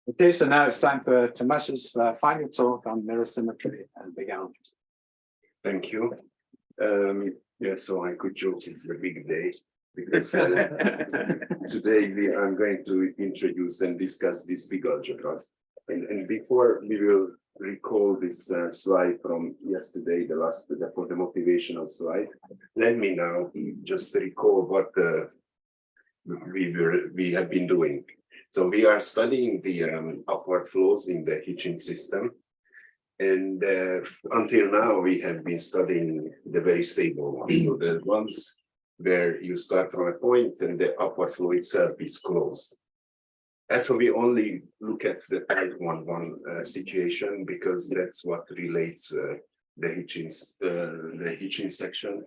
Okay, so now it's time for Tamás's final talk on mirror symmetry and big algebra. Thank you. Yeah, so I could joke it's the big day because today I'm going to introduce and discuss these big algebras. And before we will recall this slide from yesterday, for the motivational slide, let me now just recall what we have been doing. So we are studying the upward flows in the Hitchin system. And until now, we have been studying the very stable ones. So the ones where you start from a point and the upward flow itself is closed. And so we only look at the type 1-1 situation because that's what relates the Hitchin section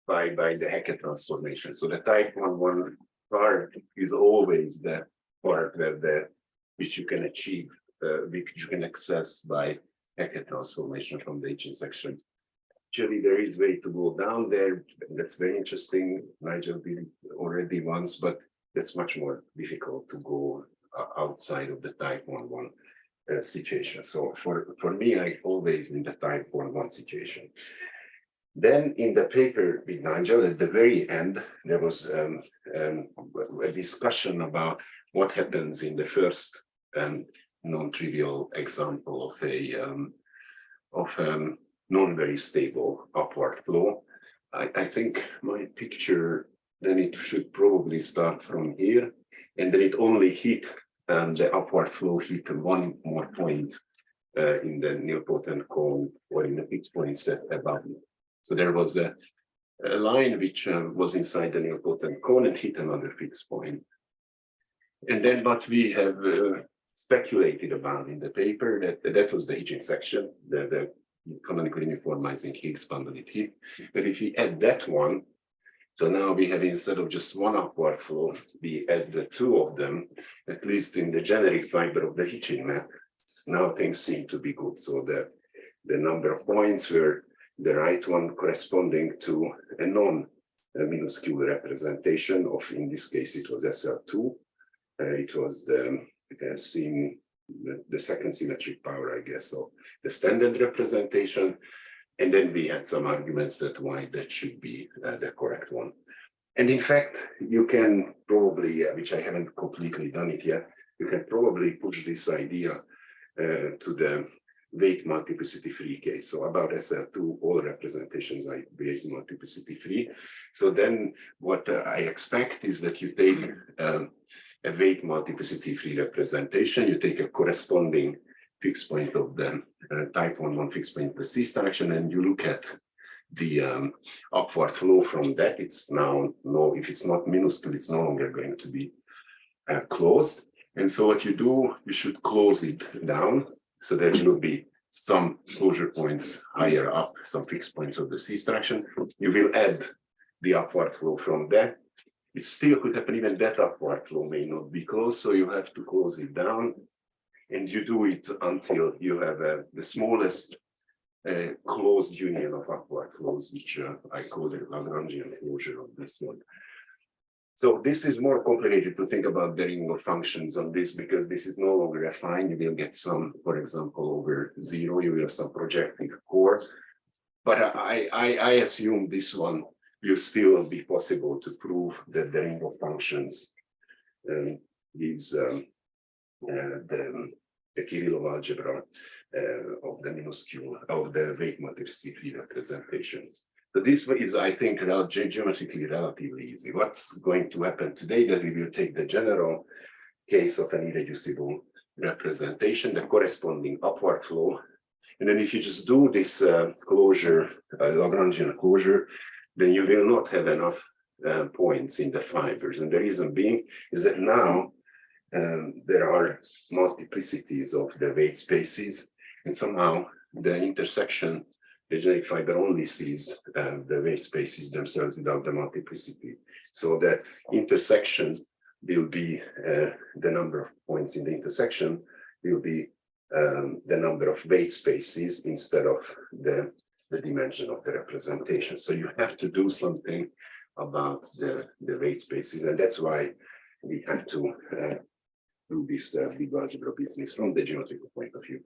by the Hackett transformation. So the type 1-1 part is always the part which you can achieve, which you can access by Hackett transformation from the Hitchin section. Actually, there is a way to go down there. That's very interesting. Nigel did it already once, but it's much more difficult to go outside of the type 1-1 situation. So for me, I always in the type 1-1 situation. Then in the paper with Nigel, at the very end, there was a discussion about what happens in the first non-trivial example of a non-very stable upward flow. I think my picture, then it should probably start from here, and then it only hit the upward flow hit one more point in the nilpotent cone or in the fixed point set above it. So there was a line which was inside the nilpotent cone and hit another fixed point. And then what we have speculated about in the paper, that was the Hitchin section, the canonically uniformizing Higgs bundled heap. But if we add that one, so now we have, instead of just one upward flow, we add the two of them, at least in the generic fiber of the Hitchin map. Now things seem to be good. So the number of points were the right one corresponding to a non-minuscule representation of, in this case, it was SL2. It was the second symmetric power, I guess, so the standard representation. And then we had some arguments that why that should be the correct one. And in fact, you can probably, which I haven't completely done it yet, you can probably push this idea to the weight multiplicity free case. So about SL2, all representations are weight multiplicity free. So then what I expect is that you take a weight multiplicity free representation, you take a corresponding fixed point of the type 1-1 fixed point the C direction, and you look at the upward flow from that. It's now, if it's not minuscule, it's no longer going to be closed. And so what you do, you should close it down. So there will be some closure points higher up, some fixed points of the C direction. You will add the upward flow from that. It still could happen, even that upward flow may not be closed, so you have to close it down. And you do it until you have the smallest closed union of upward flows, which I call the Langlands closure of this one. So this is more complicated to think about the ring of functions on this, because this is no longer affine. You will get some, for example, over 0, you will have some projective core. But I assume this one will still be possible to prove that the ring of functions gives the Kirillov algebra of the minuscule, of the weight multiplicity free representations. So this is, I think, geometrically relatively easy. What's going to happen today that we will take the general case of an irreducible representation, the corresponding upward flow. And then if you just do this closure, Lagrangian closure, then you will not have enough points in the fibers. And the reason being is that now there are multiplicities of the weight spaces, and somehow the intersection, the generic fiber only sees the weight spaces themselves without the multiplicity. So the intersection will be the number of points in the intersection will be the number of weight spaces instead of the dimension of the representation. So you have to do something about the weight spaces, and that's why we have to do this big algebra business from the geometrical point of view.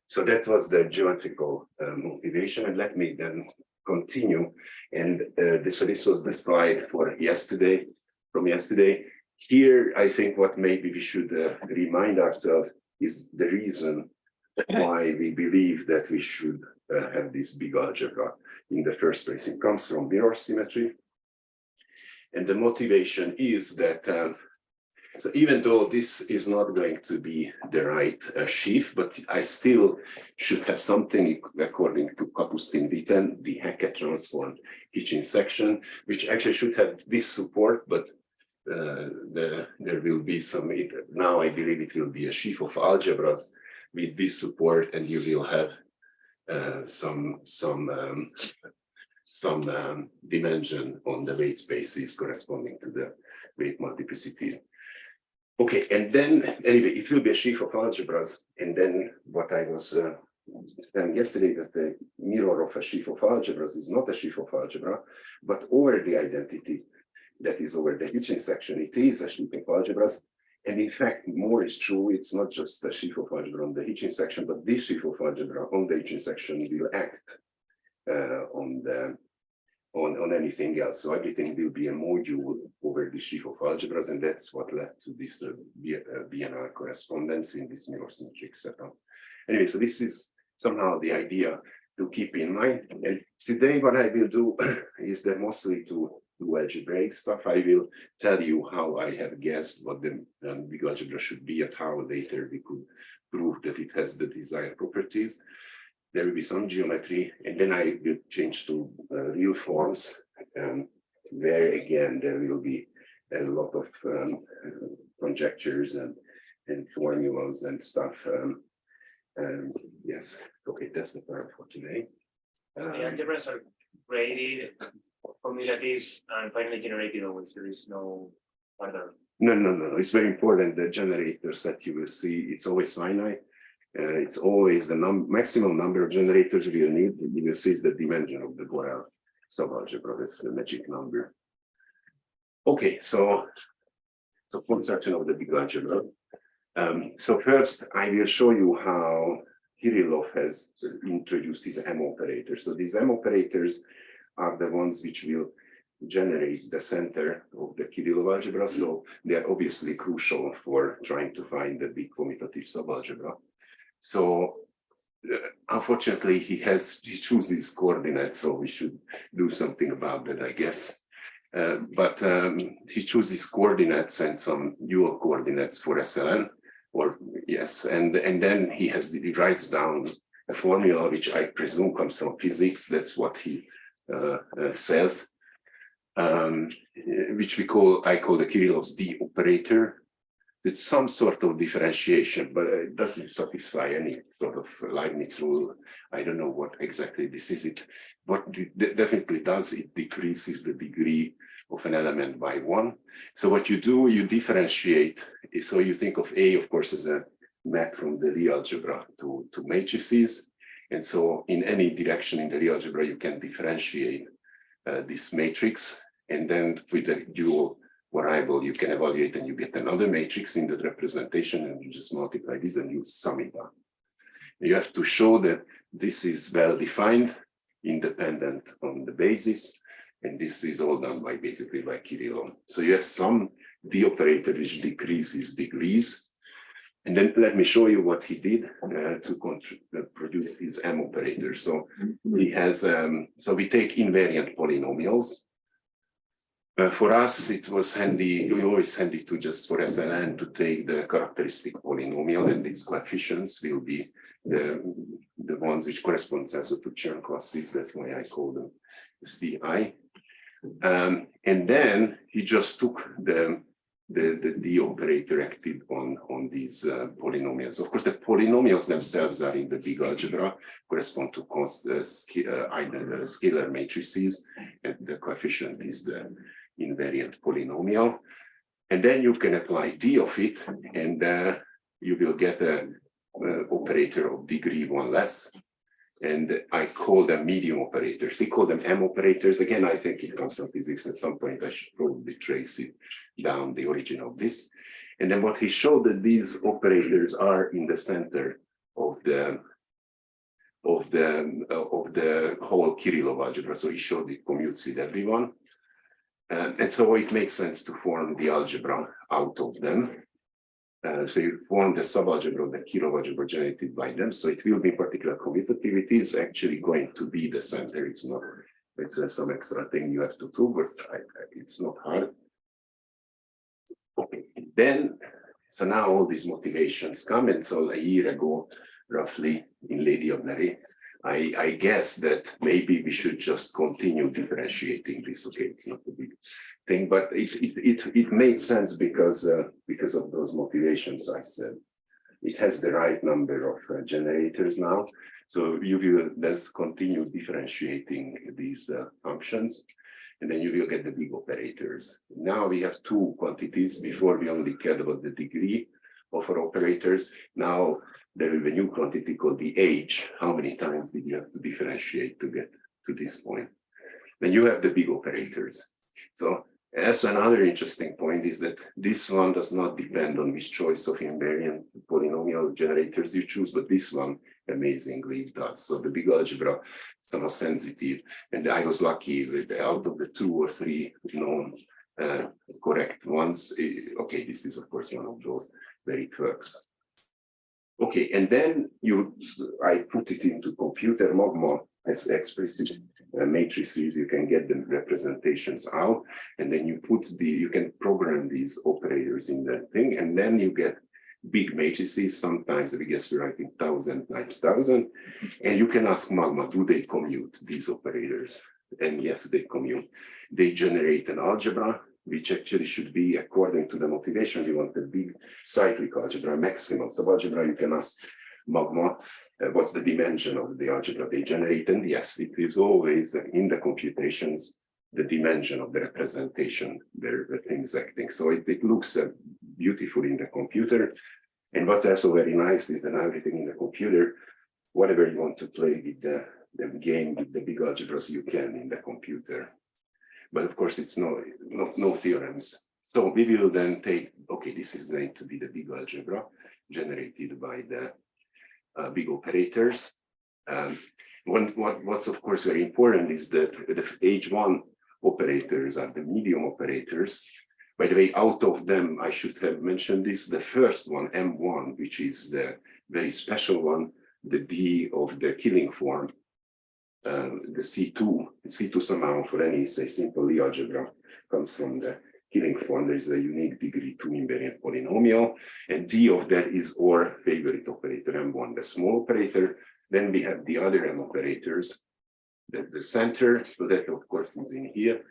So that was the geometrical motivation, and let me then continue. And so this was the slide for yesterday, from yesterday. Here, I think what maybe we should remind ourselves is the reason why we believe that we should have this big algebra in the first place. It comes from mirror symmetry. And the motivation is that, so even though this is not going to be the right sheaf, but I still should have something according to Kapustin-Witten, the Hackett transform Hitchin section, which actually should have this support, but there will be some, now I believe it will be a sheaf of algebras with this support, and you will have some dimension on the weight spaces corresponding to the weight multiplicity. Okay, and then anyway, it will be a sheaf of algebras, and then what I was saying yesterday, that the mirror of a sheaf of algebras is not a sheaf of algebra, but over the identity that is over the Hitchin section, it is a sheaf of algebras. And in fact, more is true. It's not just a sheaf of algebra on the Hitchin section, but this sheaf of algebra on the Hitchin section will act on anything else. So everything will be a module over the sheaf of algebras, and that's what led to this BNR correspondence in this mirror symmetric setup. Anyway, so this is somehow the idea to keep in mind. And today, what I will do is that mostly to do algebraic stuff. I will tell you how I have guessed what the big algebra should be and how later we could prove that it has the desired properties. There will be some geometry, and then I will change to real forms, where again there will be a lot of conjectures and formulas and stuff. Yes, okay, that's the plan for today. The algebras are graded, commutative, and finally generated always. There is no further. No. It's very important. The generators that you will see, it's always finite. It's always the maximum number of generators we will need. You will see the dimension of the Borel subalgebra. That's the magic number. Okay, so construction of the big algebra. So first, I will show you how Kirillov has introduced his M operators. So these M operators are the ones which will generate the center of the Kirillov algebra. So they are obviously crucial for trying to find the big commutative subalgebra. So unfortunately, he chooses coordinates, so we should do something about that, I guess. But he chooses coordinates and some dual coordinates for SLN, or yes, and then he writes down a formula which I presume comes from physics. That's what he says, which I call the Kirillov's D operator. It's some sort of differentiation, but it doesn't satisfy any sort of Leibniz rule. I don't know what exactly this is. What it definitely does, it decreases the degree of an element by 1. So what you do, you differentiate. So you think of A, of course, as a map from the Lie algebra to matrices. And so in any direction in the Lie algebra, you can differentiate this matrix. And then with the dual variable, you can evaluate and you get another matrix in the representation, and you just multiply this and you sum it up. You have to show that this is well defined, independent on the basis, and this is all done by basically by Kirillov. So you have some D operator which decreases degrees, and then let me show you what he did to produce his M operator. So he has, so we take invariant polynomials. For us, it was handy, always handy to just for SLN to take the characteristic polynomial, and its coefficients will be the ones which correspond also to Chern classes. That's why I call them CI. And then he just took the D operator acted on these polynomials. Of course, the polynomials themselves are in the big algebra, correspond to scalar matrices, and the coefficient is the invariant polynomial. And then you can apply D of it, and you will get an operator of degree 1 less. And I call them medium operators. He called them M operators. Again, I think it comes from physics. At some point, I should probably trace it down, the origin of this. And then what he showed that these operators are in the center of the whole Kirillov algebra. So he showed it commutes with everyone. And so it makes sense to form the algebra out of them. So you form the subalgebra of the Kirillov algebra generated by them. So it will be in particular commutative. It is actually going to be the center. It's not, it's some extra thing you have to do, but it's not hard. Okay, then, so now all these motivations come. And so a year ago, roughly in Lady of Nare, I guess that maybe we should just continue differentiating this. Okay, it's not a big thing, but it made sense because of those motivations I said. It has the right number of generators now, so you will just continue differentiating these functions, and then you will get the big operators. Now we have two quantities. Before we only cared about the degree of our operators. Now there will be a new quantity called the age. How many times did you have to differentiate to get to this point? Then you have the big operators. So as another interesting point is that this one does not depend on which choice of invariant polynomial generators you choose, but this one amazingly does. So the big algebra is somehow sensitive, and I was lucky with out of the 2 or 3 known correct ones. Okay, this is of course one of those where it works. Okay, and then I put it into computer magma as explicit matrices. You can get the representations out, and then you can program these operators in the thing, and then you get big matrices. Sometimes the biggest we're writing 1000 times 1000, and you can ask magma, do they commute these operators? And yes, they commute. They generate an algebra, which actually should be, according to the motivation, you want a big cyclic algebra, maximal subalgebra. You can ask magma, what's the dimension of the algebra they generate? And yes, it is always in the computations, the dimension of the representation, the things acting. So it looks beautiful in the computer. And what's also very nice is that everything in the computer, whatever you want to play with the game with the big algebras, you can in the computer. But of course, it's no theorems. So we will then take, okay, this is going to be the big algebra generated by the big operators. What's of course very important is that the H1 operators are the medium operators. By the way, out of them, I should have mentioned this, the first one, M1, which is the very special one, the D of the killing form, the C2 somehow for any, say, simple Lie algebra comes from the killing form. There is a unique degree 2 invariant polynomial, and D of that is our favorite operator, M1, the small operator. Then we have the other M operators, the center, so that of course is in here.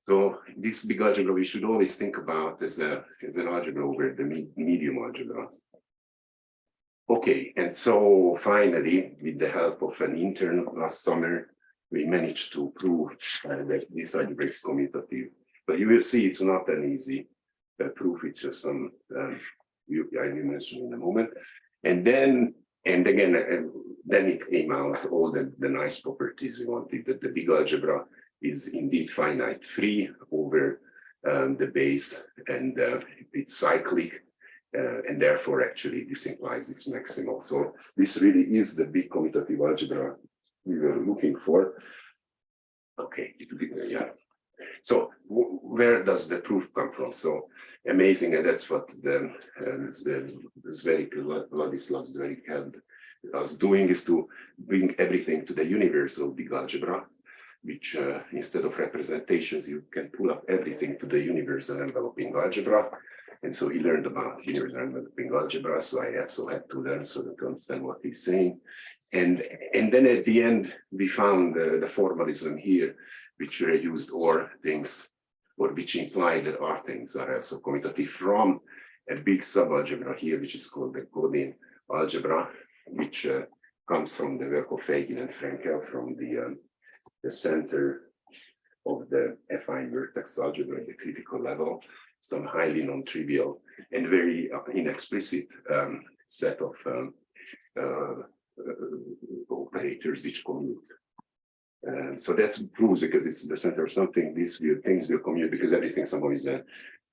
So this big algebra we should always think about as an algebra over the medium algebra. Okay, and so finally, with the help of an intern last summer, we managed to prove that this algebra is commutative. But you will see it's not an easy proof. It's just some I will mention in a moment. And then it came out all the nice properties we wanted. That the big algebra is indeed finite free over the base, and it's cyclic. And therefore, actually, this implies it's maximal. So this really is the big commutative algebra we were looking for. Okay, yeah. So where does the proof come from? So amazing, and that's what Vladislav Zverik helped us doing, is to bring everything to the universal big algebra, which instead of representations, you can pull up everything to the universal enveloping algebra. And so he learned about universal enveloping algebra, so I also had to learn so to understand what he's saying. And then at the end, we found the formalism here, which reduced or things, or which implied that our things are also commutative from a big subalgebra here, which is called the Godin algebra, which comes from the work of Feigin and Frankel from the center of the affine vertex algebra at the critical level, some highly non-trivial and very inexplicit set of operators which commute. So that's proves, because it's the center of something, these things will commute because everything somehow is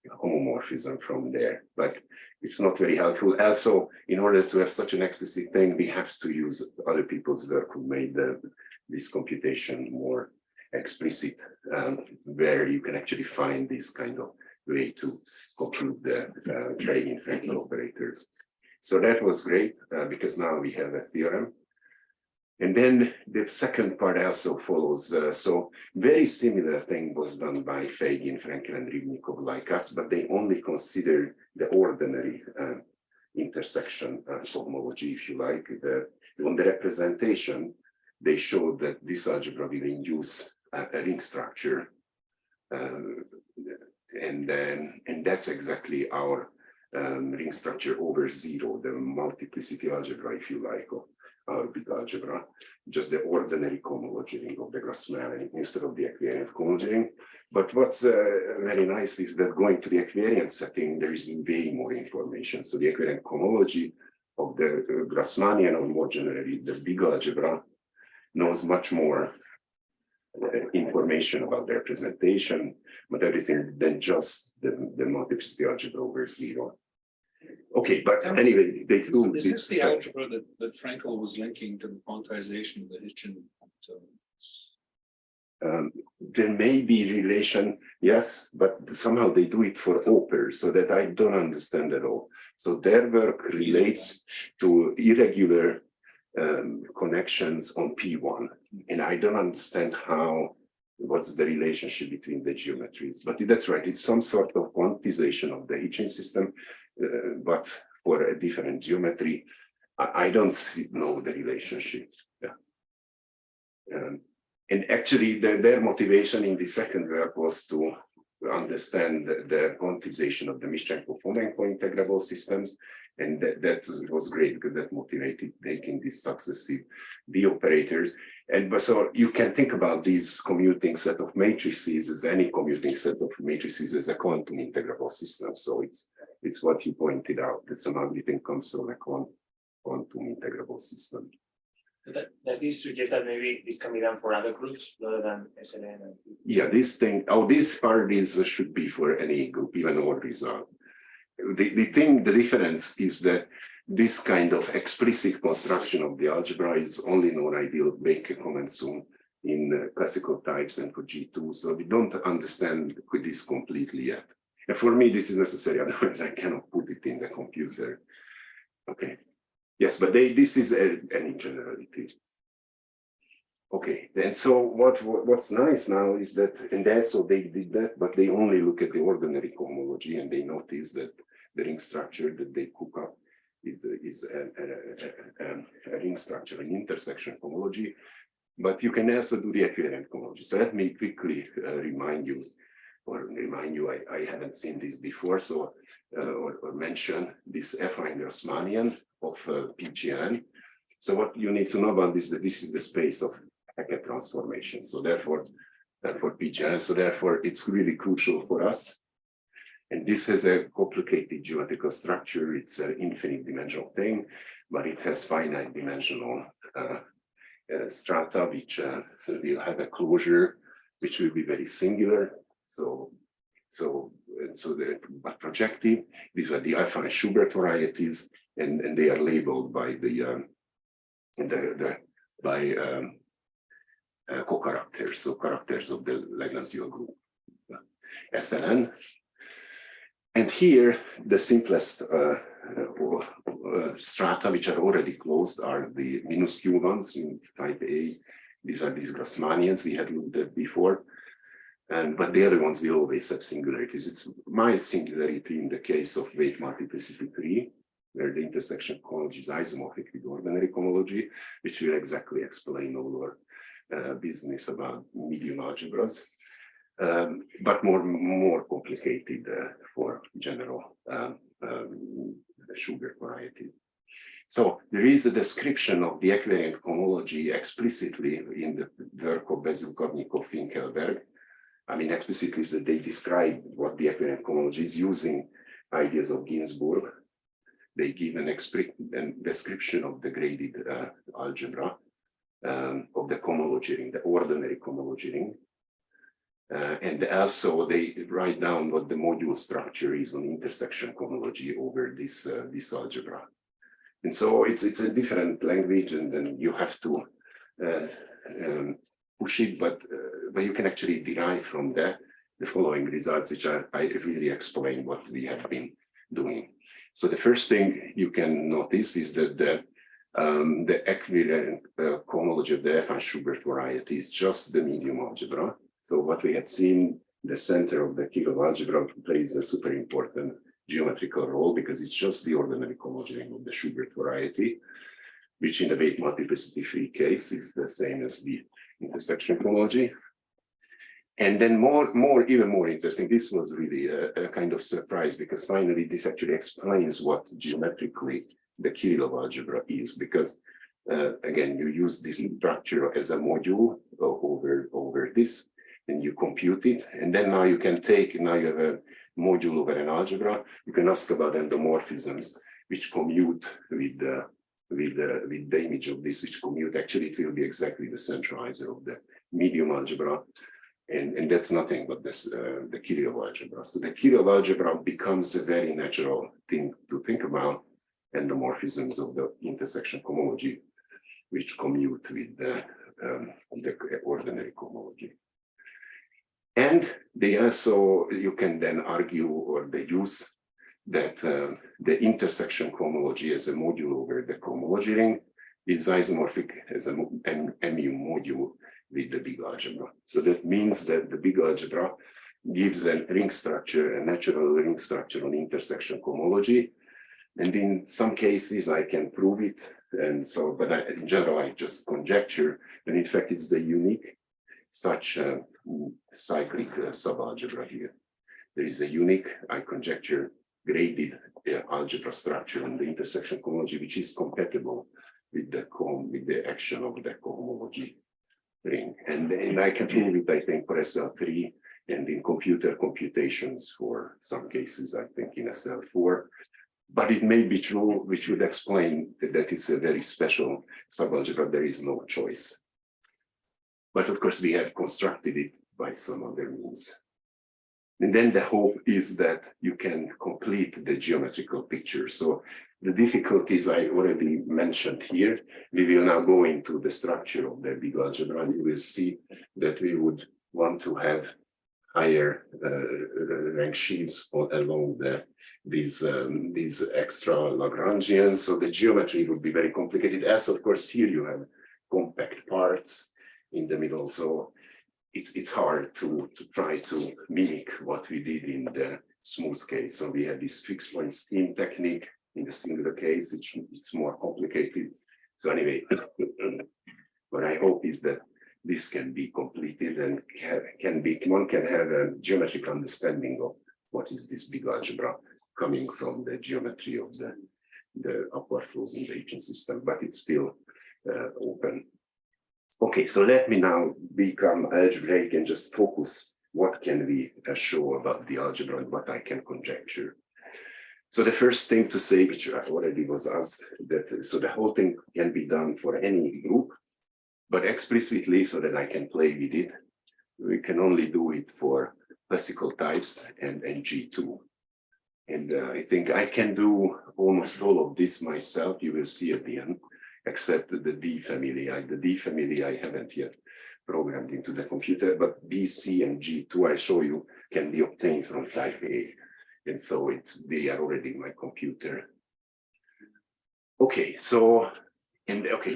homomorphism from there, but it's not very helpful. Also, in order to have such an explicit thing, we have to use other people's work who made this computation more explicit, where you can actually find this kind of way to compute the Freigen-Frankel operators. So that was great because now we have a theorem. And then the second part also follows. So very similar thing was done by Freigen, Frankel, and Rybnikov like us, but they only consider the ordinary intersection cohomology, if you like. On the representation, they showed that this algebra will induce a ring structure. And that's exactly our ring structure over zero, the multiplicity algebra, if you like, of our big algebra, just the ordinary cohomology ring of the Grassmannian instead of the equivariant cohomology ring. But what's very nice is that going to the equivariant setting, there is way more information. So the equivariant cohomology of the Grassmannian, or more generally the big algebra, knows much more information about the representation, but everything than just the multiplicity algebra over zero. Okay, but anyway, they do. Is this the algebra that Frankel was linking to the quantization of the Hitchin? There may be relation, yes, but somehow they do it for opers, so that I don't understand at all. So their work relates to irregular connections on P1, and I don't understand what's the relationship between the geometries. But that's right, it's some sort of quantization of the Hitchin system, but for a different geometry. I don't know the relationship. Yeah. And actually, their motivation in the second work was to understand the quantization of the Mischenko-Fomenko integrable systems. And that was great because that motivated making these successive D operators. And so you can think about these commuting set of matrices as any commuting set of matrices as a quantum integrable system. So it's what you pointed out, that somehow everything comes from a quantum integrable system. Does this suggest that maybe this can be done for other groups rather than SLN? Yeah, this part should be for any group, even orders are. The difference is that this kind of explicit construction of the algebra is only known, I will make a comment soon, in classical types and for G2. So we don't understand this completely yet. And for me, this is necessary, otherwise I cannot put it in the computer. Okay. Yes, but this is any generality. Okay, and so what's nice now is that, and also they did that, but they only look at the ordinary cohomology, and they notice that the ring structure that they cook up is a ring structure, an intersection cohomology. But you can also do the equivariant cohomology. So let me quickly remind you, I haven't seen this before, so or mention this affine Grassmannian of PGN. So what you need to know about this, that this is the space of Hackett transformation. So therefore PGN, so therefore it's really crucial for us. And this has a complicated geometrical structure. It's an infinite dimensional thing, but it has finite dimensional strata, which will have a closure, which will be very singular. But projective. These are the affine Schubert varieties, and they are labeled by co-characters, so characters of the Langlands group, SLN. And here, the simplest strata, which are already closed, are the minuscule ones in type A. These are these Grassmannians we had looked at before. But the other ones will always have singularities. It's mild singularity in the case of weight multiplicity 3, where the intersection cohomology is isomorphic with ordinary cohomology, which will exactly explain all our business about medium algebras, but more complicated for general Schubert variety. So there is a description of the equivariant cohomology explicitly in the work of Bezilkovnikov, Finkelberg. I mean, explicitly is that they describe what the equivariant cohomology is using ideas of Ginzburg. They give a description of the graded algebra of the cohomology ring, the ordinary cohomology ring. And also they write down what the module structure is on intersection cohomology over this, this algebra. And so it's a different language, and then you have to push it, but you can actually derive from that the following results, which I really explain what we have been doing. So the first thing you can notice is that the equivariant cohomology of the F and Schubert variety is just the medium algebra. So what we had seen, the center of the Kirillov algebra plays a super important geometrical role because it's just the ordinary cohomology of the Schubert variety, which in the weight multiplicity-free case is the same as the intersection cohomology. And then even more interesting, this was really a kind of surprise because finally this actually explains what geometrically the Kirillov algebra is, because again, you use this structure as a module over this, and you compute it, and then now you can take, now you have a module over an algebra, you can ask about endomorphisms which commute with the image of this, which commute. Actually, it will be exactly the centralizer of the medium algebra, and that's nothing but this the Kirillov algebra. So the Kirillov algebra becomes a very natural thing to think about, endomorphisms of the intersection cohomology, which commute with the ordinary cohomology. And they also, you can then argue or deduce that the intersection cohomology as a module over the cohomology ring is isomorphic as a mu module with the big algebra. So that means that the big algebra gives a ring structure, a natural ring structure on intersection cohomology. And in some cases I can prove it. And so, but in general, I just conjecture, and in fact, it's the unique such cyclic subalgebra here. There is a unique, I conjecture, graded algebra structure on the intersection cohomology, which is compatible with the action of the cohomology ring. And I can prove it, I think, for SL3 and in computer computations for some cases, I think in SL4. But it may be true, which would explain that it's a very special subalgebra. There is no choice. But of course, we have constructed it by some other means. And then the hope is that you can complete the geometrical picture. So the difficulties I already mentioned here, we will now go into the structure of the big algebra, and you will see that we would want to have higher rank sheaves along these extra Lagrangians. So the geometry would be very complicated. As of course, here you have compact parts in the middle. So it's hard to try to mimic what we did in the smooth case. So we have this fixed point scheme technique in the singular case. It's more complicated. So anyway, what I hope is that this can be completed and one can have a geometric understanding of what is this big algebra coming from the geometry of the upward flows in the Hitchin system, but it's still open. Okay, so let me now become algebraic and just focus what can we show about the algebra and what I can conjecture. So the first thing to say, which already was asked, that so the whole thing can be done for any group, but explicitly so that I can play with it, we can only do it for classical types and G2. And I think I can do almost all of this myself, you will see at the end, except the D family. The D family I haven't yet programmed into the computer, but B, C, and G2 I show you can be obtained from type A. And so they are already in my computer. Okay, so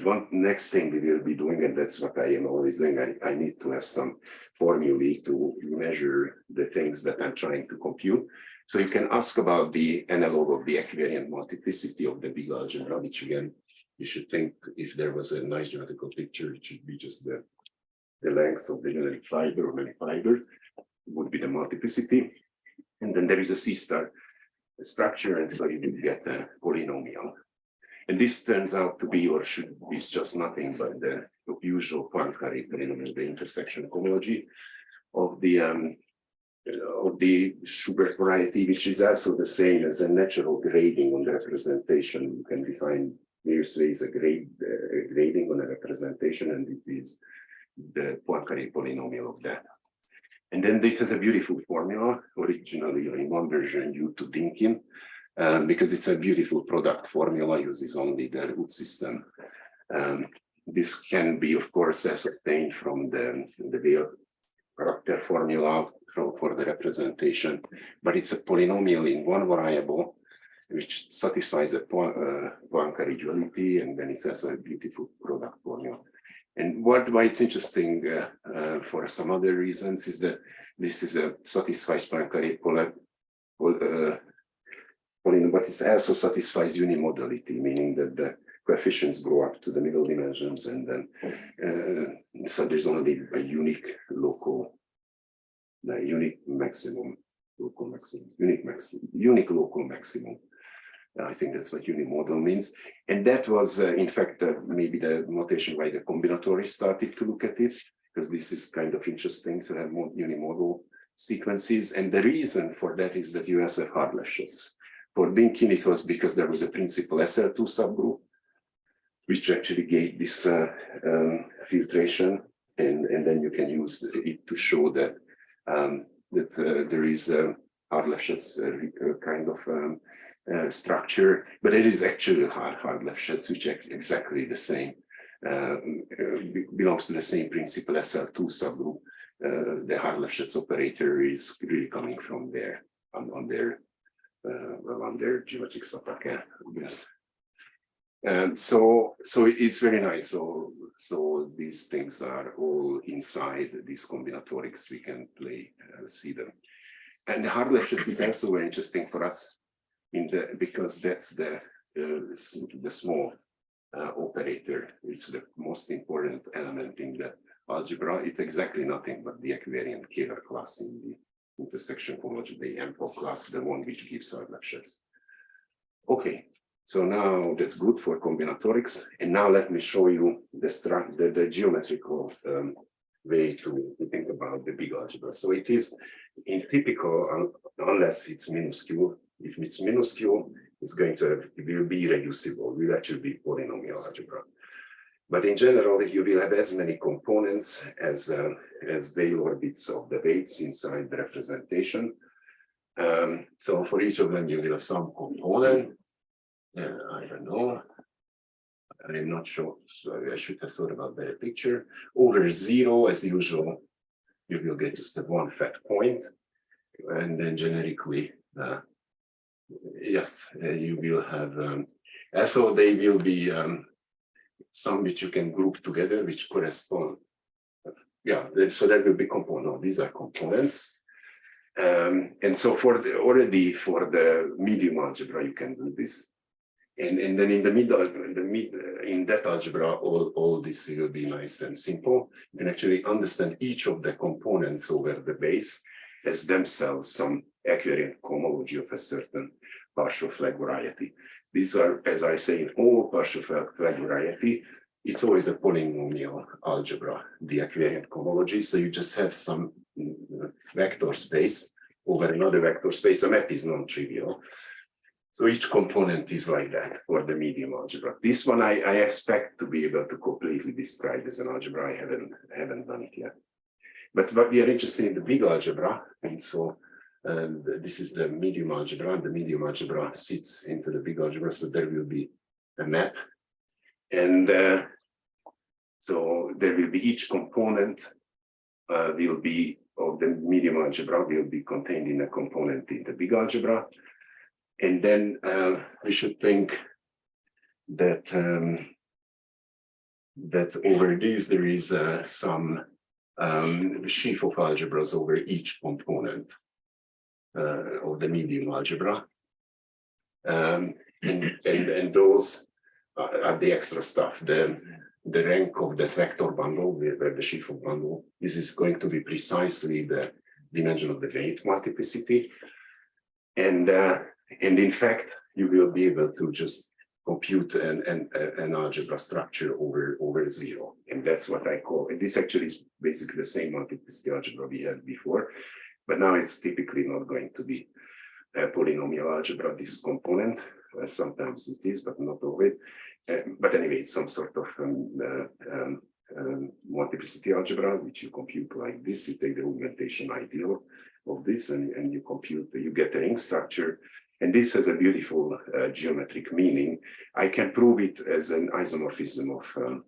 one next thing we will be doing, and that's what I am always doing, I need to have some formulae to measure the things that I'm trying to compute. So you can ask about the analog of the equivariant multiplicity of the big algebra, which again, you should think if there was a nice geometrical picture, it should be just the length of the unit fiber or many fibers would be the multiplicity. And then there is a C-star structure, and so you will get a polynomial. And this turns out to be, or should be, just nothing but the usual Poincare polynomial, the intersection cohomology of the Schubert variety, which is also the same as a natural grading on the representation. You can define various ways a grading on a representation, and it is the Poincare polynomial of that. And then it has a beautiful formula, originally in one version due to Dinkin, because it's a beautiful product formula, uses only the root system. This can be, of course, ascertained from the Weyl character formula for the representation, but it's a polynomial in one variable, which satisfies the Poincare duality, and then it's also a beautiful product formula. And why it's interesting for some other reasons is that this is a satisfies Poincare polynomial, but it also satisfies unimodality, meaning that the coefficients go up to the middle dimensions, and then so there's only a unique local, unique local maximum. I think that's what unimodal means. And that was, in fact, maybe the notation why the combinatory started to look at it, because this is kind of interesting to have more unimodal sequences. And the reason for that is that you also have hard left sheds. For Dinkin, it was because there was a principal SL2 subgroup, which actually gave this filtration, and then you can use it to show that there is hard left sheds kind of structure, but it is actually hard left sheds, which are exactly the same, belongs to the same principal SL2 subgroup. The hard left sheds operator is really coming from there on their geometric subpacket. Yes. So it's very nice. So these things are all inside these combinatorics. We can see them. And the hard left sheds is also very interesting for us because that's the small operator. It's the most important element in the algebra. It's exactly nothing but the equivariant Kähler class in the intersection homology, the ample class, the one which gives hard left sheds. Okay. So now that's good for combinatorics. And now let me show you the geometrical way to think about the big algebra. So it is in typical, unless it's minuscule. If it's minuscule, it will be irreducible. It will actually be polynomial algebra. But in general, you will have as many components as Weyl orbits of the weights inside the representation. So for each of them, you will have some component. I don't know. I'm not sure. So I should have thought about better picture. Over 0, as usual, you will get just one fat point, and then generically, yes, you will have. So they will be some which you can group together, which correspond. Yeah, so that will be component. No, these are components. And so already for the medium algebra, you can do this. And then in the in that algebra, all this will be nice and simple. You can actually understand each of the components over the base as themselves some equivariant cohomology of a certain partial flag variety. These are, as I say, in all partial flag variety, it's always a polynomial algebra, the equivariant cohomology. So you just have some vector space over another vector space. A map is non-trivial. So each component is like that for the medium algebra. This one I expect to be able to completely describe as an algebra. I haven't done it yet. But what we are interested in the big algebra, and so this is the medium algebra. The medium algebra sits into the big algebra, so there will be a map, and so there will be each component will be of the medium algebra will be contained in a component in the big algebra. And then we should think that that over these there is some sheaf of algebras over each component of the medium algebra, and those are the extra stuff. The rank of the vector bundle, where the sheaf of bundle, this is going to be precisely the dimension of the weight multiplicity, and in fact, you will be able to just compute an algebra structure over 0. And that's what I call it. This actually is basically the same multiplicity algebra we had before, but now it's typically not going to be a polynomial algebra, this component. Sometimes it is, but not always. But anyway, it's some sort of multiplicity algebra, which you compute like this. You take the augmentation ideal of this and you compute, you get a ring structure. And this has a beautiful geometric meaning. I can prove it as an isomorphism of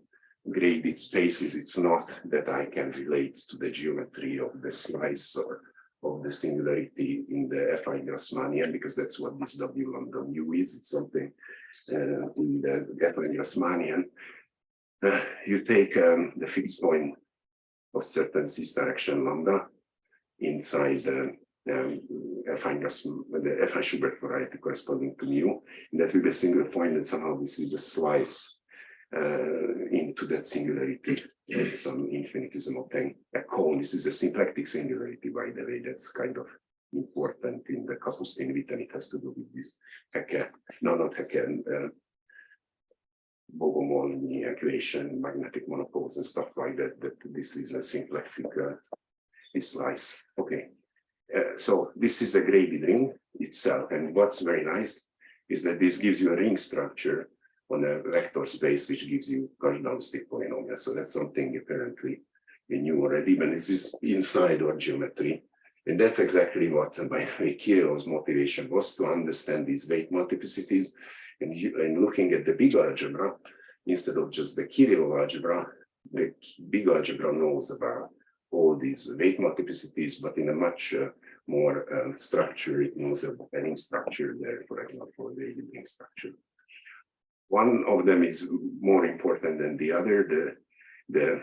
graded spaces. It's not that I can relate to the geometry of the slice or of the singularity in the Fi Grassmannian, because that's what this W lambda mu is. It's something in the Fi Grassmannian. You take the fixed point of certain cis direction lambda inside the Fi Schubert variety corresponding to mu, and that will be a single point, and somehow this is a slice into that singularity with some infinitesimal thing, a cone. This is a symplectic singularity, by the way. That's kind of important in the Kapustin-Witten, and it has to do with this Bogomolny equation, magnetic monopoles and stuff like that, that this is a symplectic slice. Okay, so this is a graded ring itself, and what's very nice is that this gives you a ring structure on a vector space, which gives you Cardinal-stick polynomial. So that's something apparently we knew already, but this is inside our geometry. And that's exactly what, by the way, Kirillov's motivation was, to understand these weight multiplicities and looking at the big algebra, instead of just the Kirillov algebra. The big algebra knows about all these weight multiplicities, but in a much more structure. It knows a ring structure there, for example, the ring structure. One of them is more important than the other, the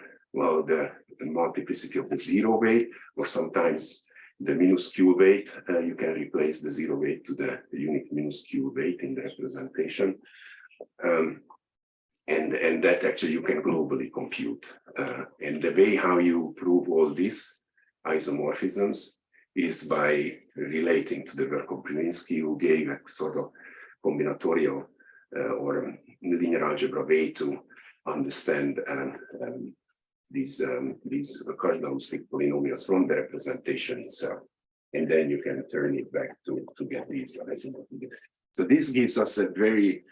multiplicity of the zero weight, or sometimes the minuscule weight. You can replace the zero weight to the unique minuscule weight in the representation. And that actually you can globally compute. And the way how you prove all these isomorphisms is by relating to the work of Brzezinski, who gave a sort of combinatorial or linear algebra way to understand these Cardinal-stick polynomials from the representation itself. And then you can turn it back to get these isomorphisms. So this gives us a very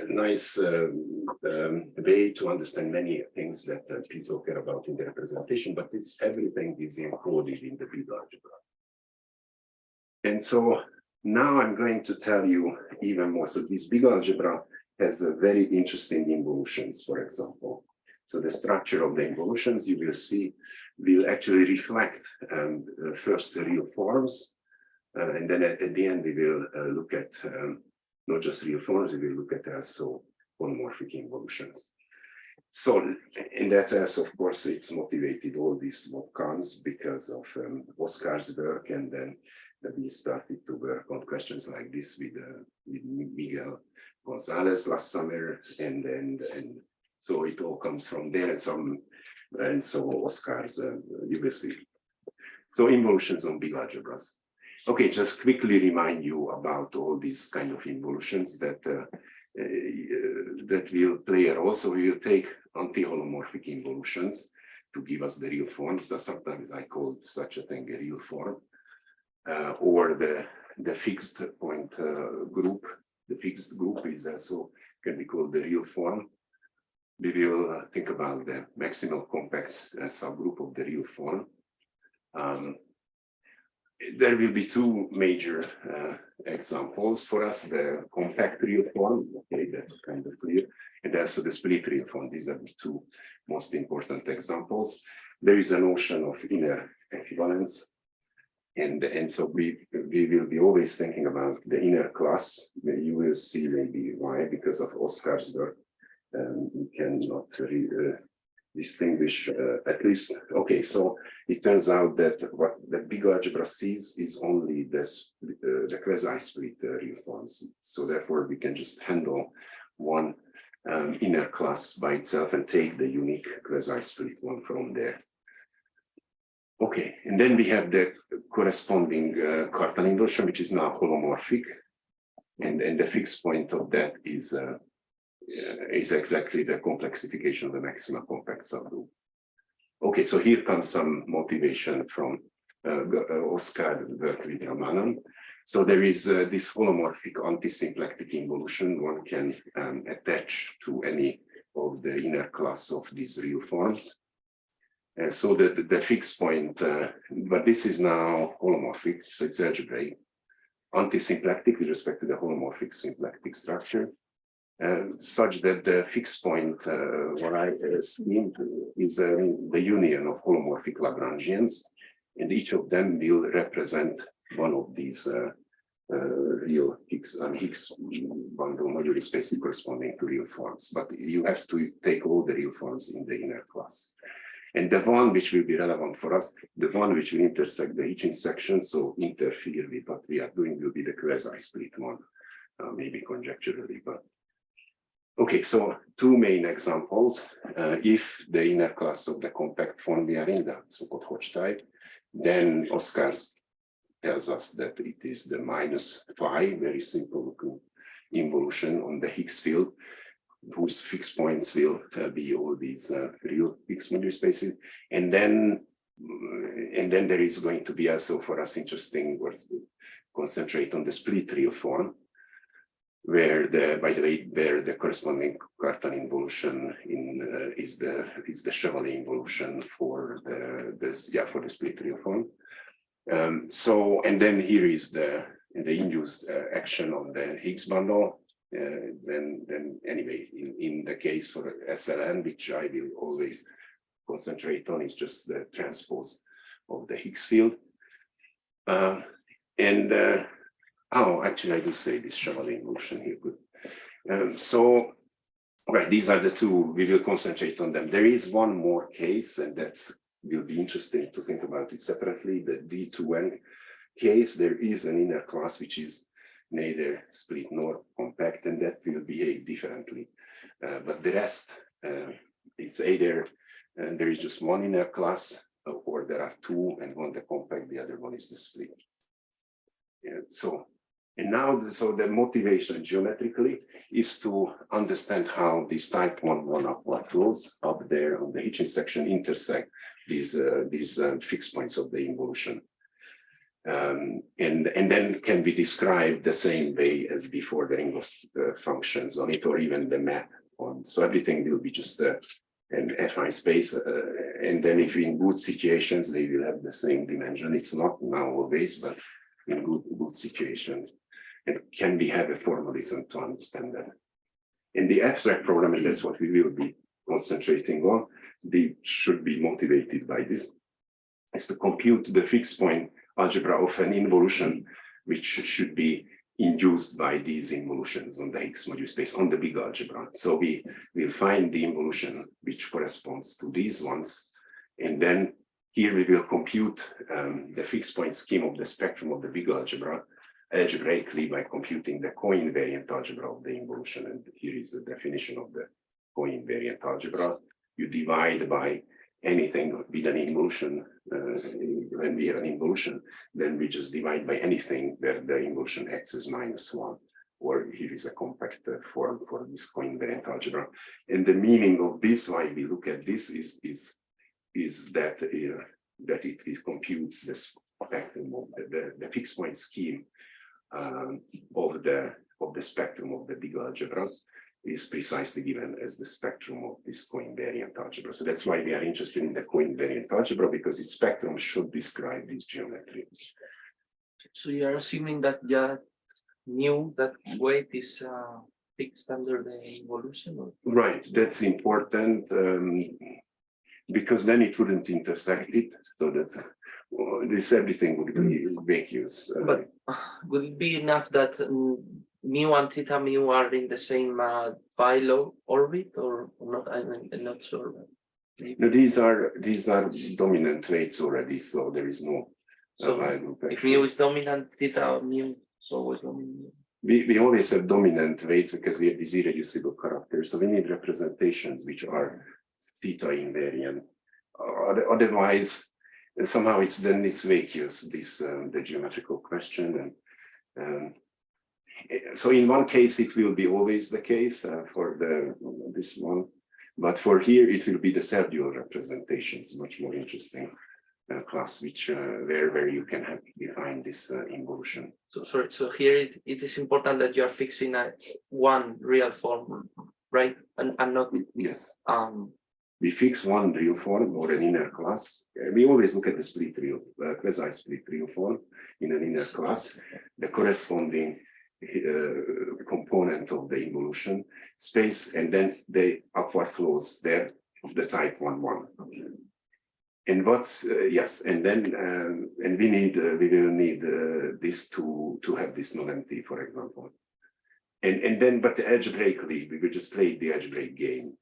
nice way to understand many things that people care about in the representation, but everything is encoded in the big algebra. And so now I'm going to tell you even more. So this big algebra has a very interesting involutions, for example. So the structure of the involutions you will see will actually reflect first the real forms, and then at the end we will look at not just real forms, we will look at also holomorphic involutions. So in that sense, of course, it's motivated all these comes because of Oscar's work, and then we started to work on questions like this with Miguel Gonzalez last summer, and so it all comes from there, and so Oscar's you will see. So involutions on big algebras. Okay, just quickly remind you about all these kind of involutions that that will play a role. So we will take anti-holomorphic involutions to give us the real form. So sometimes I call such a thing a real form, or the fixed point group. The fixed group is also can be called the real form. We will think about the maximal compact subgroup of the real form. There will be two major examples for us: the compact real form, okay, that's kind of clear, and also the split real form. These are the two most important examples. There is a notion of inner equivalence, and so we will be always thinking about the inner class. You will see maybe why, because of Oscar's work. We cannot really distinguish at least. Okay, so it turns out that what the big algebra sees is only this, the quasi-split real forms. So therefore, we can just handle one inner class by itself and take the unique quasi-split one from there. Okay, and then we have the corresponding Cartan inversion, which is now holomorphic, and the fixed point of that is exactly the complexification of the maxima compact subgroup. Okay, so here comes some motivation from Oscar work with Ramanan. So there is this holomorphic anti-symplectic involution one can attach to any of the inner class of these real forms. So that the fixed point, but this is now holomorphic, so it's algebraic, anti-symplectic with respect to the holomorphic symplectic structure, such that the fixed point what I scheme is the union of holomorphic Lagrangians, and each of them will represent one of these real Higgs bundle moduli spaces corresponding to real forms. But you have to take all the real forms in the inner class. And the one which will be relevant for us, the one which will intersect the Hitchin section, so interfere with what we are doing, will be the quasi-split one, maybe conjecturally. But okay, so two main examples. If the inner class of the compact form we are in, the so-called Hodge type, then Oscar tells us that it is the -phi, very simple looking involution on the Higgs field, whose fixed points will be all these real Higgs moduli spaces, and then there is going to be also for us interesting worth concentrate on the split real form, where where the corresponding Cartan involution is the Chevalier involution for the split real form. So, and then here is the induced action on the Higgs bundle. Then anyway, in the case for SLN, which I will always concentrate on, is just the transpose of the Higgs field. Actually, I do say this Chevalier involution here. Good. So, right, these are the two. We will concentrate on them. There is one more case, and that's will be interesting to think about it separately. The D2N case, there is an inner class which is neither split nor compact, and that will behave differently. But the rest, it's either there is just one inner class, or there are two, and one the compact, the other one is the split. Yeah, so the motivation geometrically is to understand how these type 1 upward flows up there on the Hitchin section intersect these fixed points of the involution. And then can be described the same way as before, the ring of functions on it, or even the map on. So everything will be just an affine space. And then if in good situations, they will have the same dimension. It's not now always, but in good situations. And can we have a formalism to understand that? In the abstract problem, and that's what we will be concentrating on, they should be motivated by this, is to compute the fixed point algebra of an involution, which should be induced by these involutions on the Higgs moduli space on the big algebra. So we will find the involution which corresponds to these ones, and then here we will compute the fixed point scheme of the spectrum of the big algebra algebraically by computing the co-invariant algebra of the involution. And here is the definition of the co-invariant algebra. You divide by anything with an involution. When we have an involution, then we just divide by anything where the involution x is -1, or here is a compact form for this co-invariant algebra. And the meaning of this, why we look at this, is that it computes the spectrum of the fixed point scheme of the spectrum of the big algebra is precisely given as the spectrum of this co-invariant algebra. So that's why we are interested in the co-invariant algebra, because its spectrum should describe this geometry. So you are assuming that just mu, that weight is fixed under the involution? Or? Right, that's important, because then it wouldn't intersect it, so that everything would be vacuous. But would it be enough that mu and theta mu are in the same philo orbit, or not? I'm not sure. No, these are dominant weights already, so there is no. So if mu is dominant, theta mu is always dominant. We always have dominant weights because we have these irreducible characters. So we need representations which are theta invariant. Otherwise, somehow it's vacuous. The geometrical question and. So in one case, it will be always the case for this one, but for here, it will be the self-dual representations, much more interesting class, which where you can define this involution. So here it is important that you are fixing one real form, right? And I'm not. Yes. Um. We fix one real form or an inner class. We always look at the split real, quasi-split real form in an inner class, the corresponding component of the involution space, and then the upward flows there of the type 1, 1. And what's yes, and then and we will need this to have this non-empty, for example. And then, but the algebraically, we will just play the algebraic game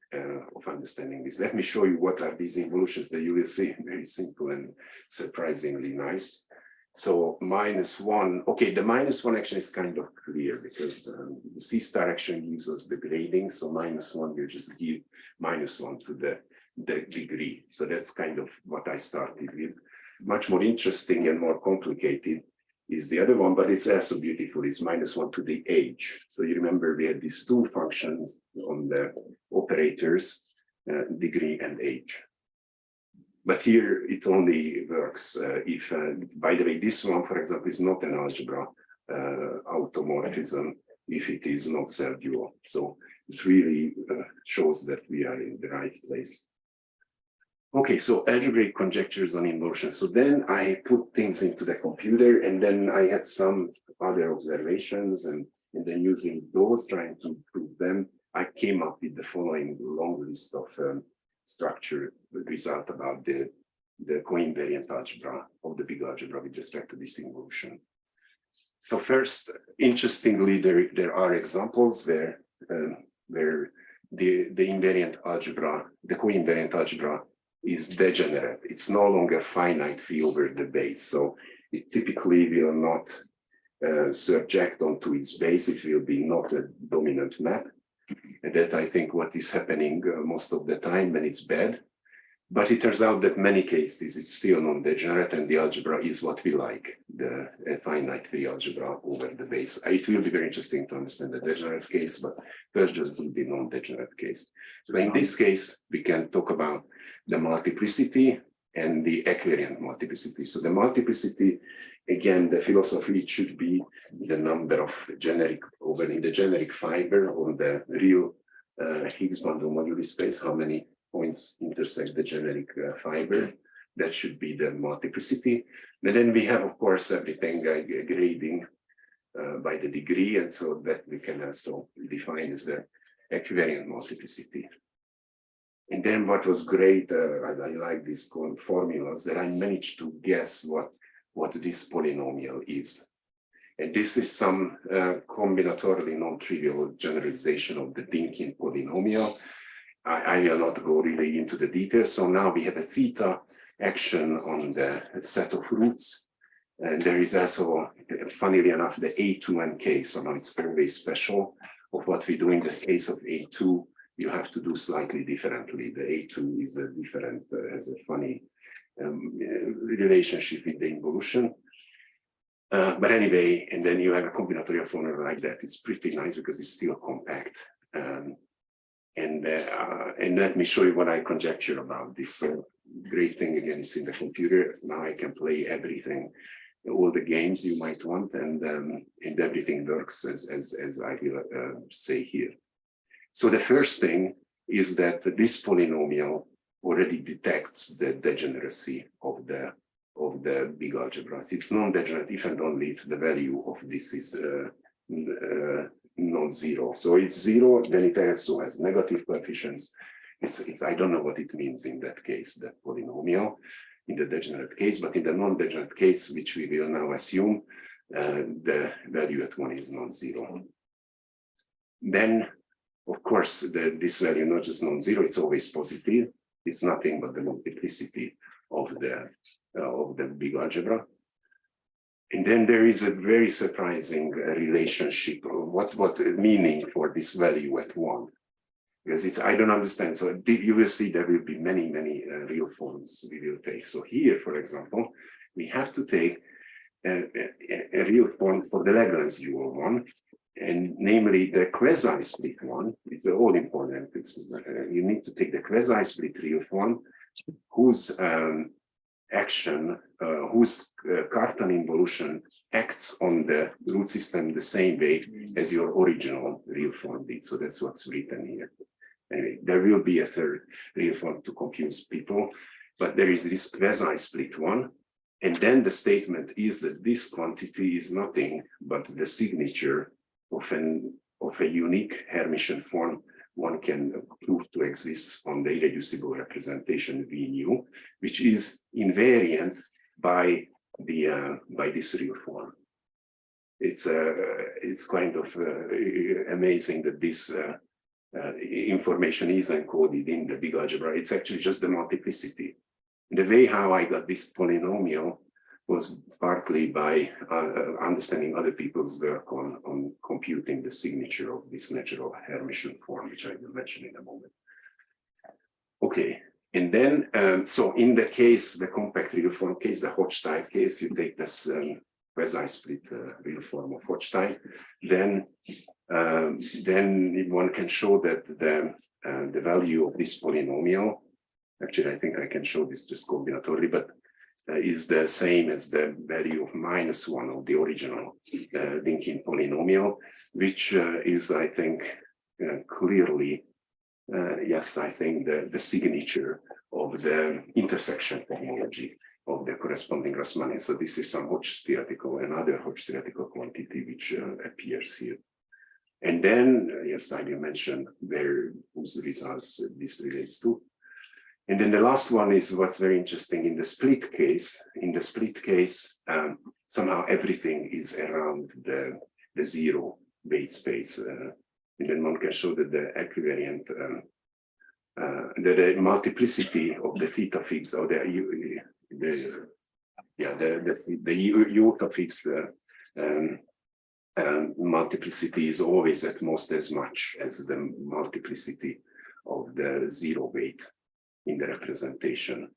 of understanding this. Let me show you what are these involutions that you will see. Very simple and surprisingly nice. So -1, okay, the -1 action is kind of clear because the C star action gives us the grading. So -1 will just give -1 to the degree. So that's kind of what I started with. Much more interesting and more complicated is the other one, but it's also beautiful. It's -1 to the age. So you remember we had these two functions on the operators, degree and age. But here it only works if, by the way, this one, for example, is not an algebra automorphism if it is not self-dual. So it really shows that we are in the right place. Okay, so algebraic conjectures on involution. So then I put things into the computer, and then I had some other observations, and then using those, trying to prove them, I came up with the following long list of structure result about the co-invariant algebra of the big algebra with respect to this involution. So first, interestingly, there are examples where the invariant algebra, the co-invariant algebra, is degenerate. It's no longer finite phi over the base. So it typically will not surject onto its base. It will be not a dominant map. And that I think what is happening most of the time when it's bad. But it turns out that many cases it's still non-degenerate, and the algebra is what we like, the finite phi algebra over the base. It will be very interesting to understand the degenerate case, but first just do the non-degenerate case. So in this case, we can talk about the multiplicity and the equivariant multiplicity. So the multiplicity, again, the philosophy should be the number of generic over in the generic fiber on the real Higgs bundle moduli space, how many points intersect the generic fiber. That should be the multiplicity. And then we have, of course, everything grading by the degree, and so that we can also define as the equivariant multiplicity. And then what was great, I like these formulas, that I managed to guess what this polynomial is. And this is some combinatorially non-trivial generalization of the Dinkin polynomial. I will not go really into the details. So now we have a theta action on the set of roots. And there is also, funnily enough, the A2 case. So now it's very special of what we do in the case of A2. You have to do slightly differently. The A2 is a different, has a funny relationship with the involution. But anyway, and then you have a combinatorial formula like that. It's pretty nice because it's still compact. And let me show you what I conjecture about this. So great thing, again, it's in the computer. Now I can play everything, all the games you might want, and everything works as I will say here. So the first thing is that this polynomial already detects the degeneracy of the big algebras. It's non-degenerate if and only if the value of this is non-zero. So it's zero, then it also has negative coefficients. I don't know what it means in that case, that polynomial, in the degenerate case, but in the non-degenerate case, which we will now assume, the value at 1 is non-zero. Then, of course, this value not just non-zero, it's always positive. It's nothing but the multiplicity of the big algebra. And then there is a very surprising relationship of what meaning for this value at 1. Because I don't understand. So you will see there will be many real forms we will take. So here, for example, we have to take a real form for the Langlands dual one, and namely the quasi-split one. It's all important. You need to take the quasi-split real form whose action, whose Cartan involution acts on the root system the same way as your original real form did. So that's what's written here. there will be a third real form to confuse people, but there is this quasi-split one. And then the statement is that this quantity is nothing but the signature of a unique Hermitian form one can prove to exist on the irreducible representation V nu, which is invariant by this real form. It's kind of amazing that this information is encoded in the big algebra. It's actually just the multiplicity. The way how I got this polynomial was partly by understanding other people's work on computing the signature of this natural Hermitian form, which I will mention in a moment. Okay, and then, so in the case, the compact real form case, the Hodge-type case, you take this quasi-split real form of Hodge-type, then one can show that the value of this polynomial, actually I think I can show this just combinatorily, but is the same as the value of -1 of the original linking polynomial, which is, I think, clearly, yes, I think the signature of the intersection cohomology of the corresponding Grassmannian. So this is some Hodge theoretical and other Hodge theoretical quantity which appears here. And then, yes, I will mention whose results this relates to. And then the last one is what's very interesting in the split case. In the split case, somehow everything is around the zero weight space. And then one can show that the equivariant, the multiplicity of the theta fixed or the iota fixed multiplicity is always at most as much as the multiplicity of the zero weight in the representation.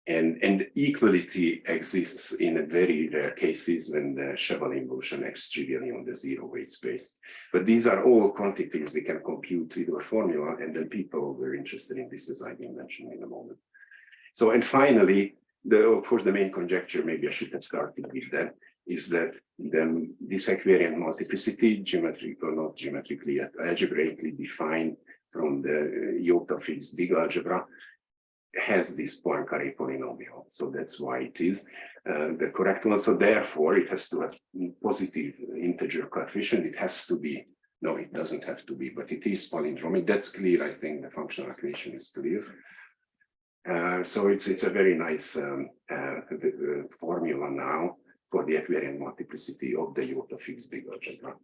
And equality exists in very rare cases when the Cheval involution acts trivially on the zero weight space. But these are all quantities we can compute with a formula, and then people were interested in this, as I will mention in a moment. So, and finally, of course, the main conjecture, maybe I should have started with that, is that this equivariant multiplicity, not geometrically, algebraically defined from the iota fixed big algebra, has this Poincaré polynomial. So that's why it is the correct one. So therefore, it has to have positive integer coefficient. It has to be, no, it doesn't have to be, but it is palindromic. That's clear. I think the functional equation is clear. So it's a very nice formula now for the equivariant multiplicity of the iota fixed big algebra.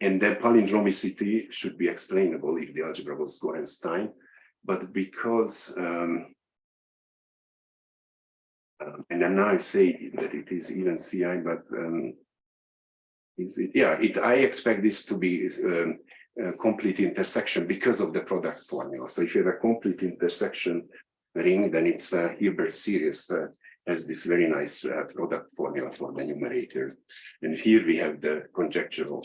And the palindromicity should be explainable if the algebra was Gorenstein, but because, and then now I say that it is even CI, but is it, yeah, I expect this to be a complete intersection because of the product formula. So if you have a complete intersection ring, then it's Hilbert series has this very nice product formula for the numerator. And here we have the conjectural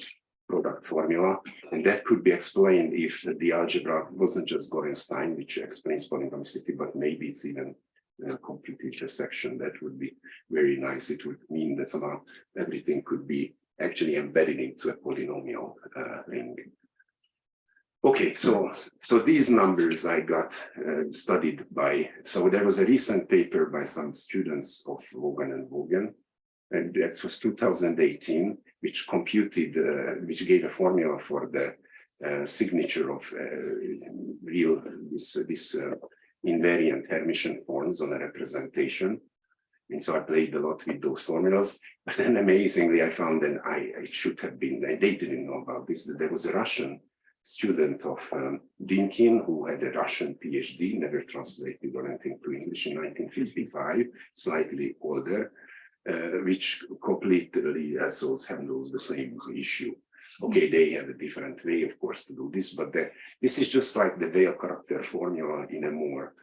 product formula, and that could be explained if the algebra wasn't just Gorenstein, which explains polydromicity, but maybe it's even a complete intersection. That would be very nice. It would mean that somehow everything could be actually embedded into a polynomial ring. Okay, so these numbers I got studied by, so there was a recent paper by some students of Vaughan and Vaughan, and that was 2018, which computed, which gave a formula for the signature of this invariant Hermitian forms on a representation. And so I played a lot with those formulas, but then amazingly I found that I should have been, they didn't know about this, that there was a Russian student of Dinkin who had a Russian PhD, never translated or anything to English in 1955, slightly older, which completely handles the same issue. Okay, they have a different way, of course, to do this, but this is just like the Weil character formula in a more,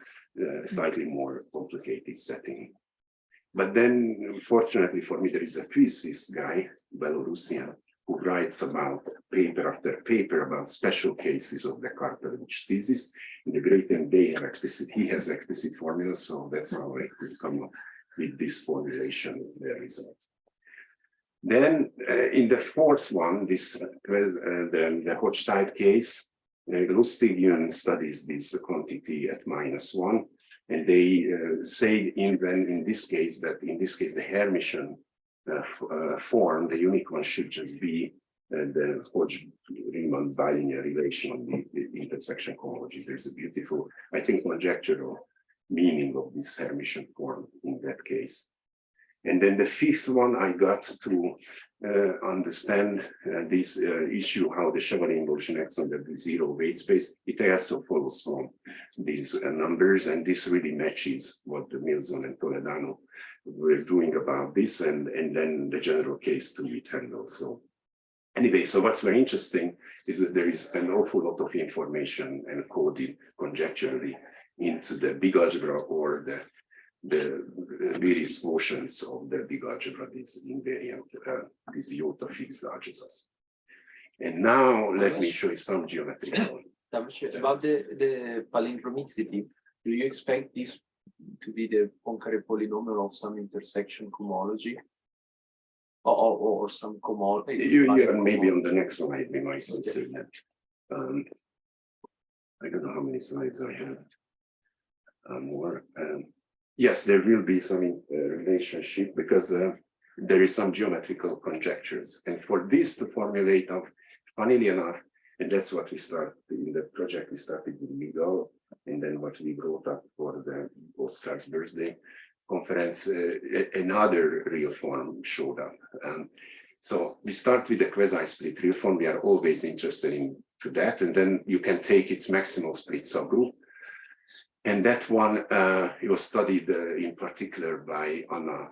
slightly more complicated setting. But then, fortunately for me, there is a physicist guy, Belarusian, who writes about paper after paper about special cases of the Carter-Rich thesis. In the great end, he has explicit formulas, so that's how I could come up with this formulation, the results. Then in the fourth one, this was the Hodge-type case, Lustigian studies this quantity at -1, and they say in this case the Hermitian form, the unique one, should just be the Hodge-Riemann bilinear relation on the intersection cohomology. There's a beautiful, I think, conjectural meaning of this Hermitian form in that case. And then the fifth one, I got to understand this issue, how the Chevalier involution acts on the zero weight space. It also follows from these numbers, and this really matches what the Milson and Toledano were doing about this, and then the general case to be handled. So anyway, so what's very interesting is that there is an awful lot of information encoded conjecturally into the big algebra, or the various motions of the big algebra, these invariant, these iota fixed algebras. And now let me show you some geometrical. About the palindromicity, do you expect this to be the Poincare polynomial of some intersection cohomology? Or some cohomology? Maybe on the next slide we might consider that. I don't know how many slides I have. More. Yes, there will be some relationship, because there is some geometrical conjectures. And for this to formulate, funnily enough, and that's what we started in the project, we started with Miguel, and then what we wrote up for the Oscar's birthday conference, another real form showed up. So we start with the quasi-split real form. We are always interested in that, and then you can take its maximal split subgroup. And that one it was studied in particular by Anna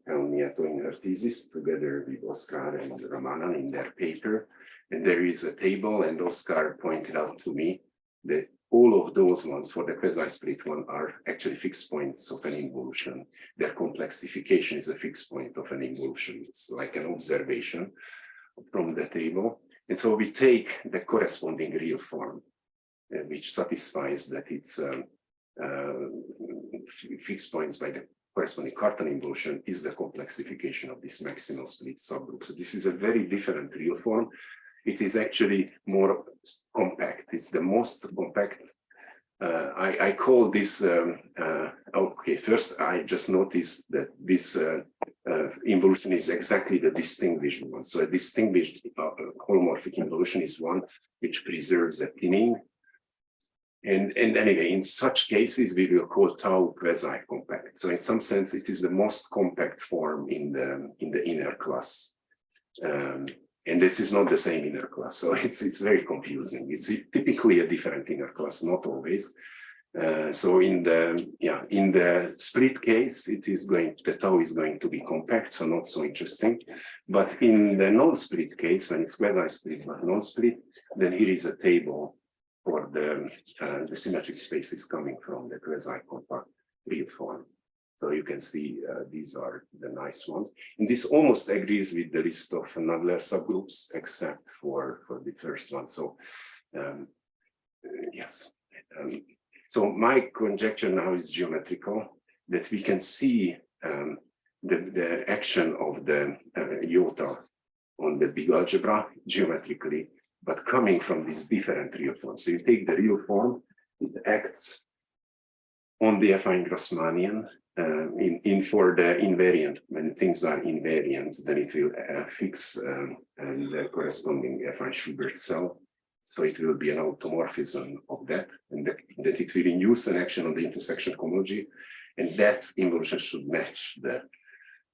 Nieto in her thesis, together with Oscar and Ramanan in their paper. And there is a table, and Oscar pointed out to me that all of those ones for the quasi-split one are actually fixed points of an involution. Their complexification is a fixed point of an involution. It's like an observation from the table. And so we take the corresponding real form, which satisfies that it's fixed points by the corresponding Cartan involution is the complexification of this maximal split subgroup. So this is a very different real form. It is actually more compact. It's the most compact. I call this, okay, first I just noticed that this involution is exactly the distinguished one. So a distinguished holomorphic involution is one which preserves a pinning. And anyway, in such cases, we will call tau quasi-compact. So in some sense, it is the most compact form in the inner class. And this is not the same inner class, so it's very confusing. It's typically a different inner class, not always. So in the split case, the tau is going to be compact, so not so interesting. But in the non-split case, when it's quasi-split but non-split, then here is a table for the symmetric spaces coming from the quasi-compact real form. So you can see these are the nice ones. And this almost agrees with the list of Nagler subgroups, except for the first one. So yes. So my conjecture now is geometrical, that we can see the action of the iota on the big algebra geometrically, but coming from these different real forms. So you take the real form, it acts on the affine Grassmannian. For the invariant, when things are invariant, then it will fix the corresponding affine Schubert cell. So it will be an automorphism of that, and that it will induce an action on the intersection cohomology, and that involution should match the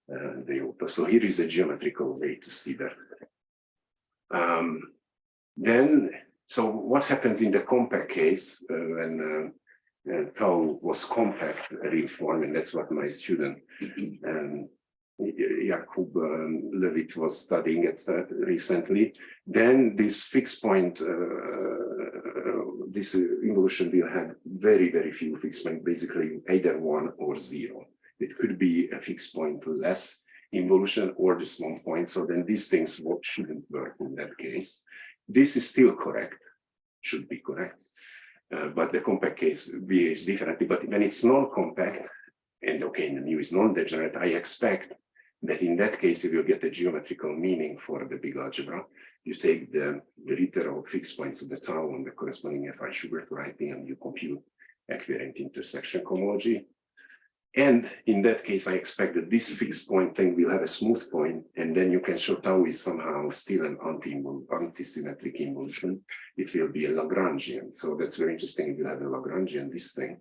iota. So here is a geometrical way to see that. So what happens in the compact case when tau was compact real form, and that's what my student Jakub Levitt was studying recently. Then this fixed point, this involution will have very, very few fixed points, basically either 1 or 0. It could be a fixed point less involution or just 1 point. So then these things shouldn't work in that case. This is still correct, should be correct. But the compact case behaves differently. But when it's non-compact, and okay, the mu is non-degenerate, I expect that in that case, you will get a geometrical meaning for the big algebra. You take the literal fixed points of the tau on the corresponding Fi Schubert writing, and you compute equivariant intersection cohomology. And in that case, I expect that this fixed point thing will have a smooth point, and then you can show tau is somehow still an anti-symmetric involution. It will be a Lagrangian. So that's very interesting. You will have a Lagrangian, this thing.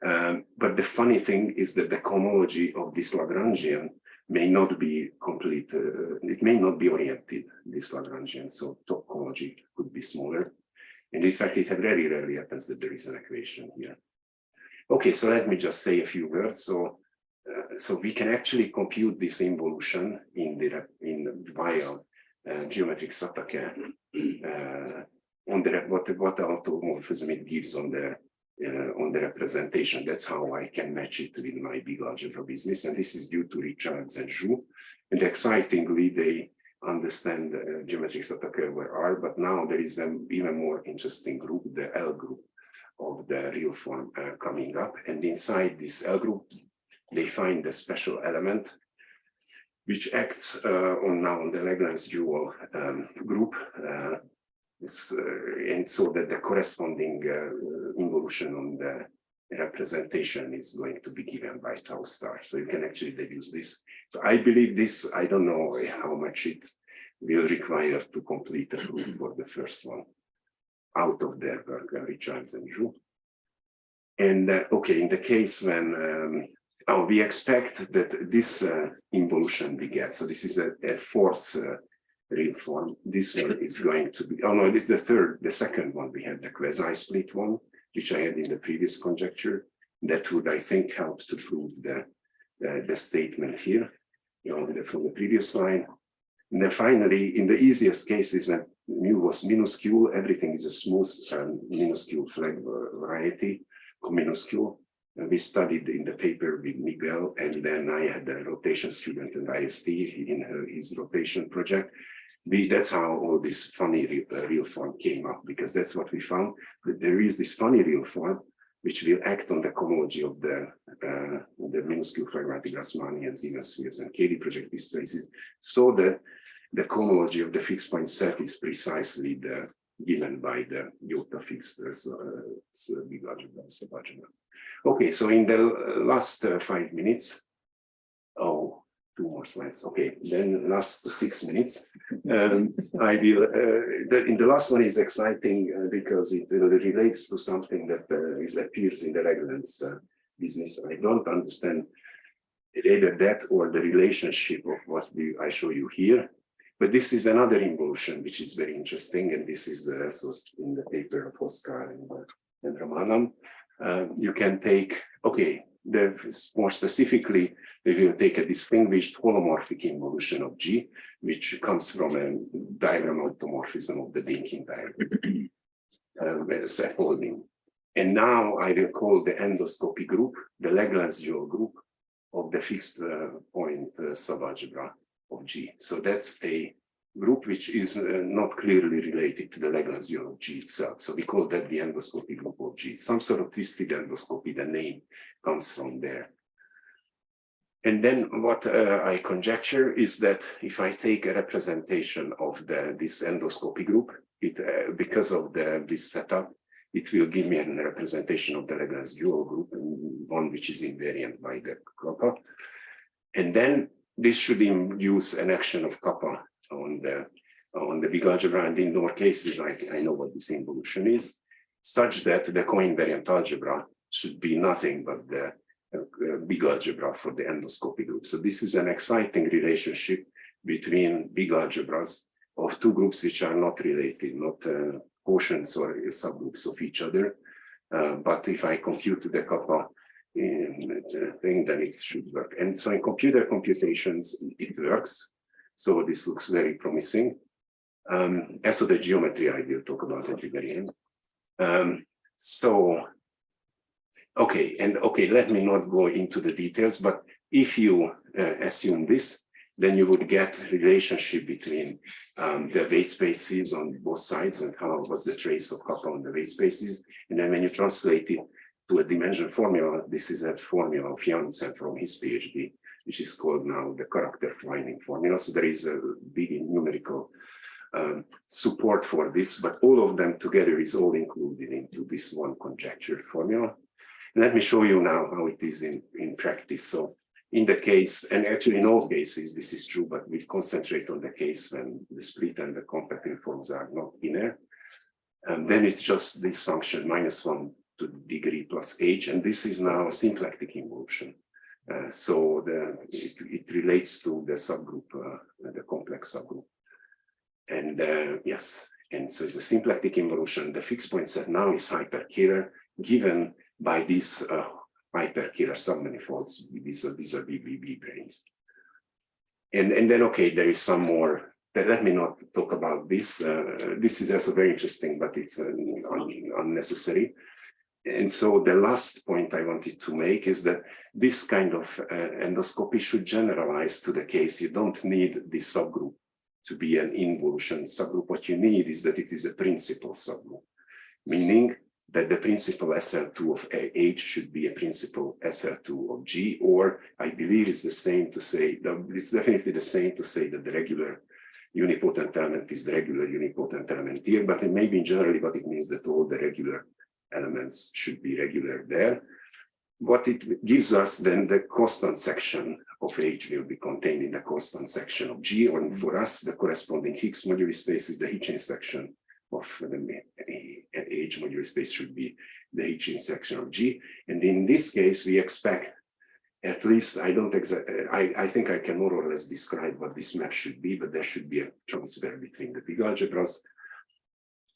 But the funny thing is that the cohomology of this Lagrangian may not be complete. It may not be oriented, this Lagrangian. So top cohomology could be smaller. And in fact, it very rarely happens that there is an equation here. Okay, so let me just say a few words. So we can actually compute this involution via geometric Satake on what automorphism it gives on the representation. That's how I can match it with my big algebra business, and this is due to Richards and Zhu. And excitingly, they understand geometric Satake over R, but now there is an even more interesting group, the L group of the real form coming up, and inside this L group they find a special element which acts on the Langlands dual group, and so that the corresponding involution on the representation is going to be given by tau star. So you can actually deduce this. So I believe this. I don't know how much it will require to complete a proof for the first one out of their work, Richards and Zhu. And okay, in the case when we expect that this involution we get, so this is a fourth real form. This one is going to be, oh no, this is the second one. We had the quasi-split one, which I had in the previous conjecture. That would, I think, help to prove the statement here, from the previous line. And then finally, in the easiest cases, when mu was minuscule, everything is a smooth minuscule flag variety, cominuscule. And we studied in the paper with Miguel, and then I had a rotation student in IST in his rotation project. That's how all this funny real form came up, because that's what we found, that there is this funny real form which will act on the cohomology of the minuscule fragmented Grassmannian and Zener spheres and KD projective spaces, so that the cohomology of the fixed point set is precisely given by the iota fixed big algebra, subalgebra. Okay, so in the last 5 minutes, two more slides. Okay, then last 6 minutes, I will. In the last one is exciting because it relates to something that appears in the Langlands business. I don't understand either that or the relationship of what I show you here. But this is another involution which is very interesting, and this is in the paper of Oscar and Ramanam. You can take, more specifically, we will take a distinguished holomorphic involution of G, which comes from a diagram automorphism of the Dinkin diagram, holding. And now I will call the endoscopy group the Langlands dual group of the fixed point subalgebra of G. So that's a group which is not clearly related to the Langlands dual of G itself. So we call that the endoscopy group of G. Some sort of twisted endoscopy, the name comes from there. And then what I conjecture is that if I take a representation of this endoscopy group, because of this setup, it will give me a representation of the Langlands dual group, one which is invariant by the kappa. And then this should induce an action of kappa on the big algebra, and in our cases, I know what this involution is, such that the co-invariant algebra should be nothing but the big algebra for the endoscopy group. So this is an exciting relationship between big algebras of two groups which are not related, not quotients or subgroups of each other. But if I compute the kappa thing, then it should work. And so in computer computations, it works. So this looks very promising. As for the geometry, I will talk about it again. Let me not go into the details, but if you assume this, then you would get relationship between the weight spaces on both sides and how was the trace of kappa on the weight spaces. And then when you translate it to a dimension formula, this is a formula of Janssen from his PhD, which is called now the character finding formula. So there is a big numerical support for this, but all of them together is all included into this one conjecture formula. Let me show you now how it is in practice. So in the case, and actually in all cases this is true, but we concentrate on the case when the split and the compact informs are not inner. And then it's just this function -1 to the degree plus h, and this is now a symplectic involution. So it relates to the subgroup, the complex subgroup. And yes, and so it's a symplectic involution. The fixed point set now is hyperkähler given by these hyperkähler submanifolds. These are BBB brains. And then, okay, there is some more. Let me not talk about this. This is also very interesting, but it's unnecessary. And so the last point I wanted to make is that this kind of endoscopy should generalize to the case. You don't need this subgroup to be an involution subgroup. What you need is that it is a principal subgroup, meaning that the principal SL2 of H should be a principal SL2 of G, or I believe it's the same to say, it's definitely the same to say that the regular unipotent element is the regular unipotent element here, but it may be generally what it means that all the regular elements should be regular there. What it gives us then, the constant section of H will be contained in the constant section of G, or for us, the corresponding Higgs moduli space is the Hitchin section of the H moduli space should be the Hitchin section of G. And in this case, we expect at least, I think I can more or less describe what this map should be, but there should be a transfer between the big algebras.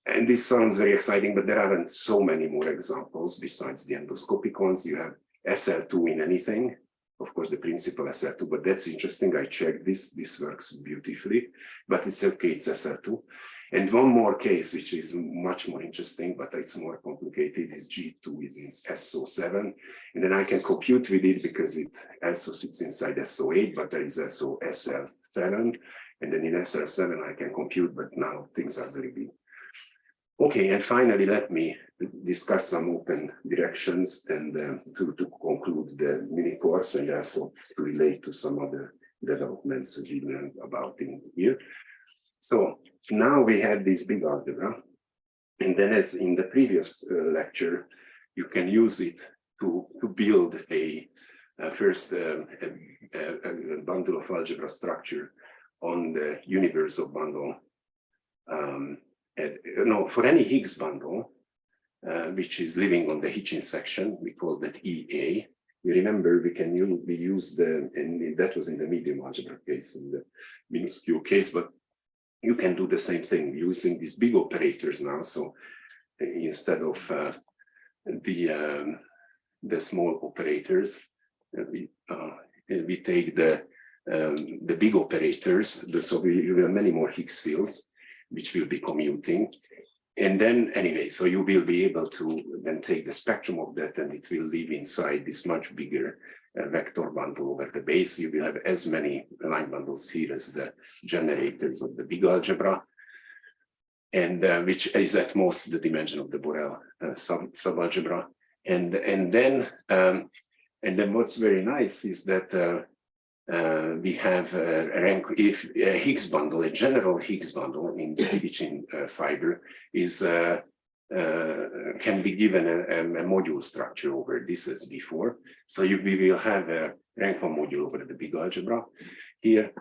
And this sounds very exciting, but there aren't so many more examples besides the endoscopic ones. You have SL2 in anything, of course, the principal SL2, but that's interesting. I checked this. This works beautifully, but it's okay, it's SL2. And one more case, which is much more interesting, but it's more complicated, is G2 is in SO7. And then I can compute with it because it also sits inside SO8, but there is also SL7. And then in SL7, I can compute, but now things are very big. Okay, and finally, let me discuss some open directions and to conclude the mini course and also to relate to some other developments we learned about in here. So now we have this big algebra, and then as in the previous lecture, you can use it to build a bundle of algebra structure on the universal bundle. For any Higgs bundle, which is living on the Hitchin section, we call that EA. You remember we use and that was in the medium algebra case, in the minuscule case, but you can do the same thing using these big operators now. So instead of the small operators, we take the big operators. So we have many more Higgs fields, which will be commuting. And then anyway, so you will be able to then take the spectrum of that, and it will live inside this much bigger vector bundle over the base. You will have as many line bundles here as the generators of the big algebra, and which is at most the dimension of the Borel subalgebra. And then what's very nice is that we have a rank if a Higgs bundle, a general Higgs bundle in the Hitchin fiber is can be given a module structure over this as before. So we will have a rank 1 module over the big algebra here,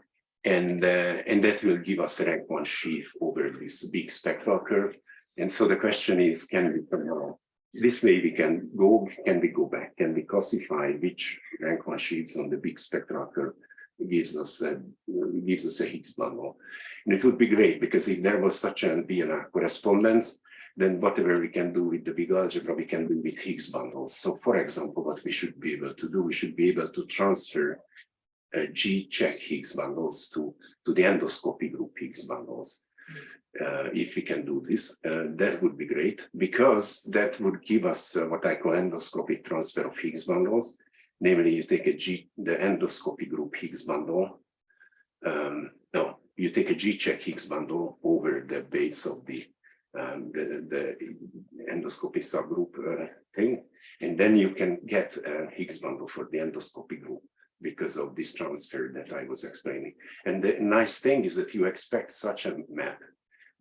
and that will give us a rank 1 sheaf over this big spectral curve. And so the question is, can we this way we can we go back? Can we classify which rank 1 sheaves on the big spectral curve gives us a Higgs bundle? And it would be great, because if there was such an BNR correspondence, then whatever we can do with the big algebra, we can do with Higgs bundles. So for example, what we should be able to do, we should be able to transfer G-check Higgs bundles to the endoscopy group Higgs bundles. If we can do this, that would be great, because that would give us what I call endoscopic transfer of Higgs bundles. Namely, you take the endoscopy group Higgs bundle. You take a G-check Higgs bundle over the base of the endoscopy subgroup thing, and then you can get a Higgs bundle for the endoscopy group because of this transfer that I was explaining. And the nice thing is that you expect such a map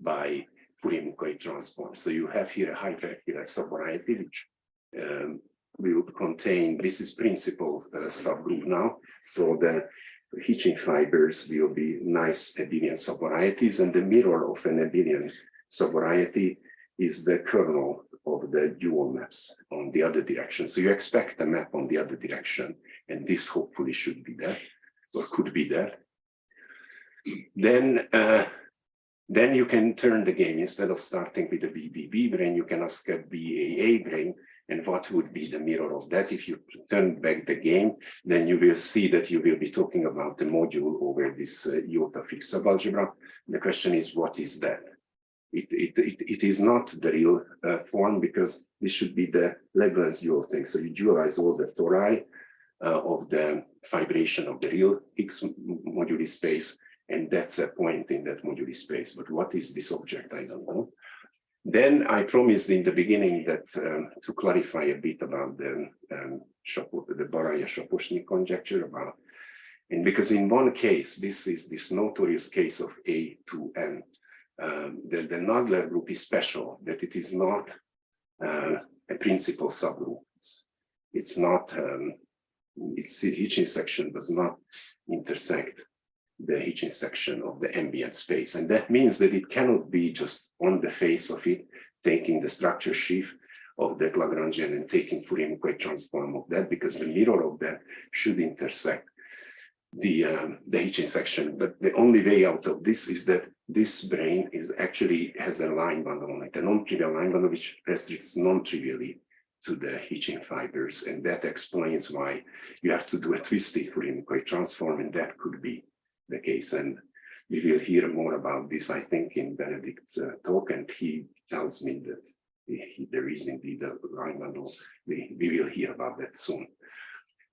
by Fourier-Mucquet transform. So you have here a hyperactive subvariety, which will contain, this is principal subgroup now. So the Hitchin fibers will be nice abelian subvarieties, and the mirror of an abelian subvariety is the kernel of the dual maps on the other direction. So you expect a map on the other direction, and this hopefully should be there, or could be there. Then you can turn the game. Instead of starting with a BBB brane, you can ask a BAA brane, and what would be the mirror of that? If you turn back the game, then you will see that you will be talking about the module over this iota fixed subalgebra. The question is, what is that? It is not the real form, because this should be the Langlands dual thing. So you dualize all the tori of the fibration of the real X moduli space, and that's a point in that moduli space. But what is this object? I don't know. Then I promised in the beginning that to clarify a bit about the Baraya-Shaposhnik conjecture about, and because in one case, this is this notorious case of A to N, the Nadler group is special, that it is not a principal subgroup. It's not, its Hitchin section does not intersect the Hitchin section of the ambient space. And that means that it cannot be just on the face of it, taking the structure sheaf of that Lagrangian and taking Fourier-Mucquet transform of that, because the mirror of that should intersect the Hitchin section. But the only way out of this is that this brane is actually has a line bundle on it, a non-trivial line bundle which restricts non-trivially to the Hitchin fibers. And that explains why you have to do a twisted Fourier-Mucquet transform, and that could be the case. And we will hear more about this, I think, in Benedict's talk, and he tells me that there is indeed a line bundle. We will hear about that soon.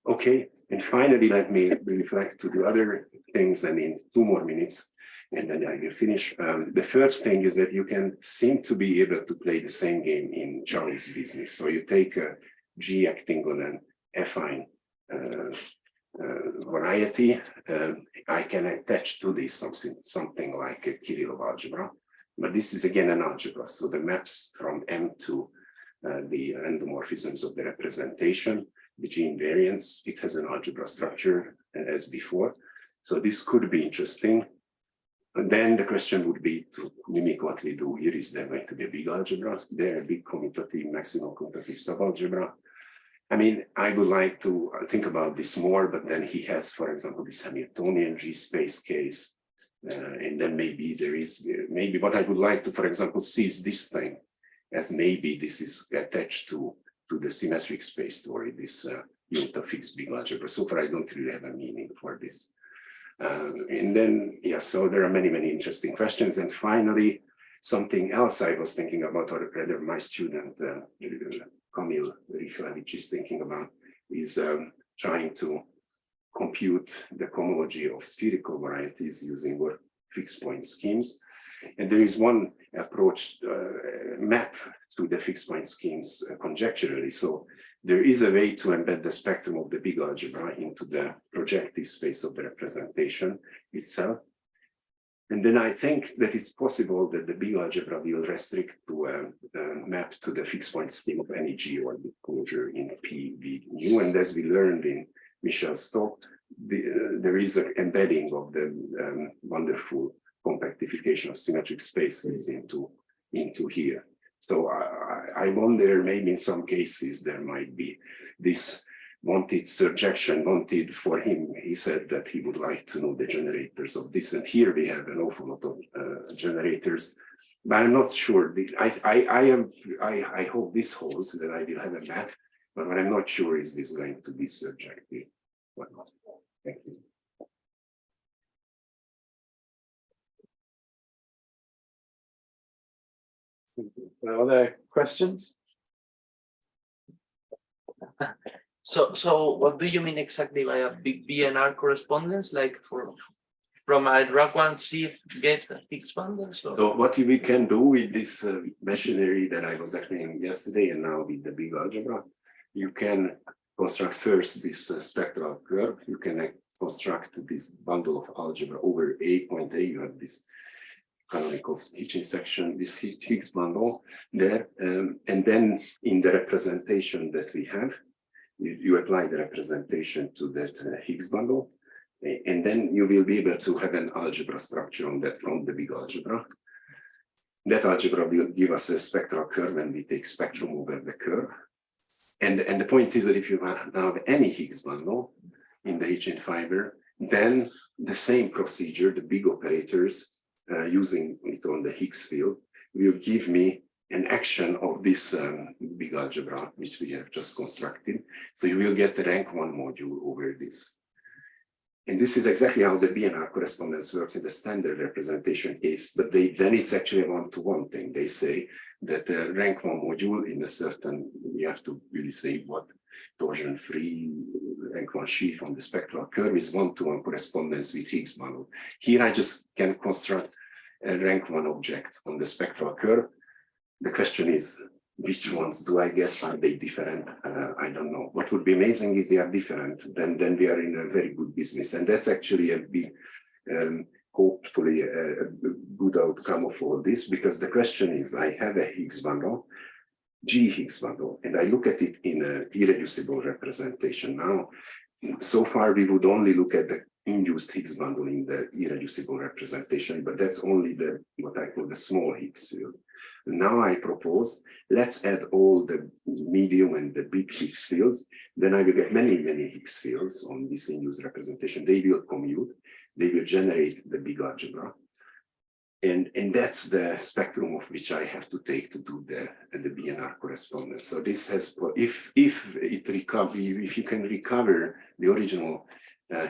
Okay, and finally, let me reflect to the other things, and in 2 more minutes, and then I will finish. The first thing is that you can seem to be able to play the same game in Charles' business. So you take a G acting on an affine variety. I can attach to this something like a Kirillov algebra, but this is again an algebra. So the maps from M to the endomorphisms of the representation, the G invariants, it has an algebra structure as before. So this could be interesting. And then the question would be to mimic what we do here. Is there going to be a big algebra? There, a big commutative, maximal commutative subalgebra. I mean, I would like to think about this more, but then he has, for example, this Hamiltonian G space case. And then maybe there is, maybe what I would like to, for example, see is this thing, as maybe this is attached to the symmetric space story, this unit of fixed big algebra. So far, I don't really have a meaning for this. And then, yeah, so there are many, many interesting questions. And finally, something else I was thinking about, or rather my student, Kamil Richlevich is thinking about, is trying to compute the cohomology of spherical varieties using fixed point schemes. And there is one approach, map to the fixed point schemes conjecturally. So there is a way to embed the spectrum of the big algebra into the projective space of the representation itself. And then I think that it's possible that the big algebra will restrict to a map to the fixed point scheme of any G orbit closure in PV nu. And as we learned in Michel's talk, there is an embedding of the wonderful compactification of symmetric spaces into here. So I wonder, maybe in some cases there might be this wanted surjection, wanted for him. He said that he would like to know the generators of this, and here we have an awful lot of generators, but I'm not sure. I hope this holds, that I will have a map, but what I'm not sure is this going to be surjective or not. Thank you. Other questions? So what do you mean exactly by a big BNR correspondence? Like from a drag one C get a fixed bundle? So what we can do with this machinery that I was explaining yesterday, and now with the big algebra, you can construct first this spectral curve. You can construct this bundle of algebra over A point A. You have this canonical Hitchin section, this Higgs bundle there. And then in the representation that we have, you apply the representation to that Higgs bundle. And then you will be able to have an algebra structure on that from the big algebra. That algebra will give us a spectral curve and we take spectrum over the curve. And the point is that if you now have any Higgs bundle in the Hitchin fiber, then the same procedure, the big operators, using it on the Higgs field, will give me an action of this big algebra, which we have just constructed. So you will get the rank 1 module over this. And this is exactly how the BNR correspondence works in the standard representation case, but then it's actually a one-to-one thing. They say that the rank 1 module in a certain, you have to really say what torsion-free rank 1 sheaf on the spectral curve is one-to-one correspondence with Higgs bundle. Here I just can construct a rank 1 object on the spectral curve. The question is, which ones do I get? Are they different? I don't know. What would be amazing if they are different, then we are in a very good business. And that's actually a big, hopefully a good outcome of all this, because the question is, I have a Higgs bundle, G Higgs bundle, and I look at it in an irreducible representation. Now, so far we would only look at the induced Higgs bundle in the irreducible representation, but that's only the what I call the small Higgs field. Now I propose, let's add all the medium and the big Higgs fields. Then I will get many Higgs fields on this induced representation. They will commute, they will generate the big algebra. And that's the spectrum of which I have to take to do the BNR correspondence. So this has, if you can recover the original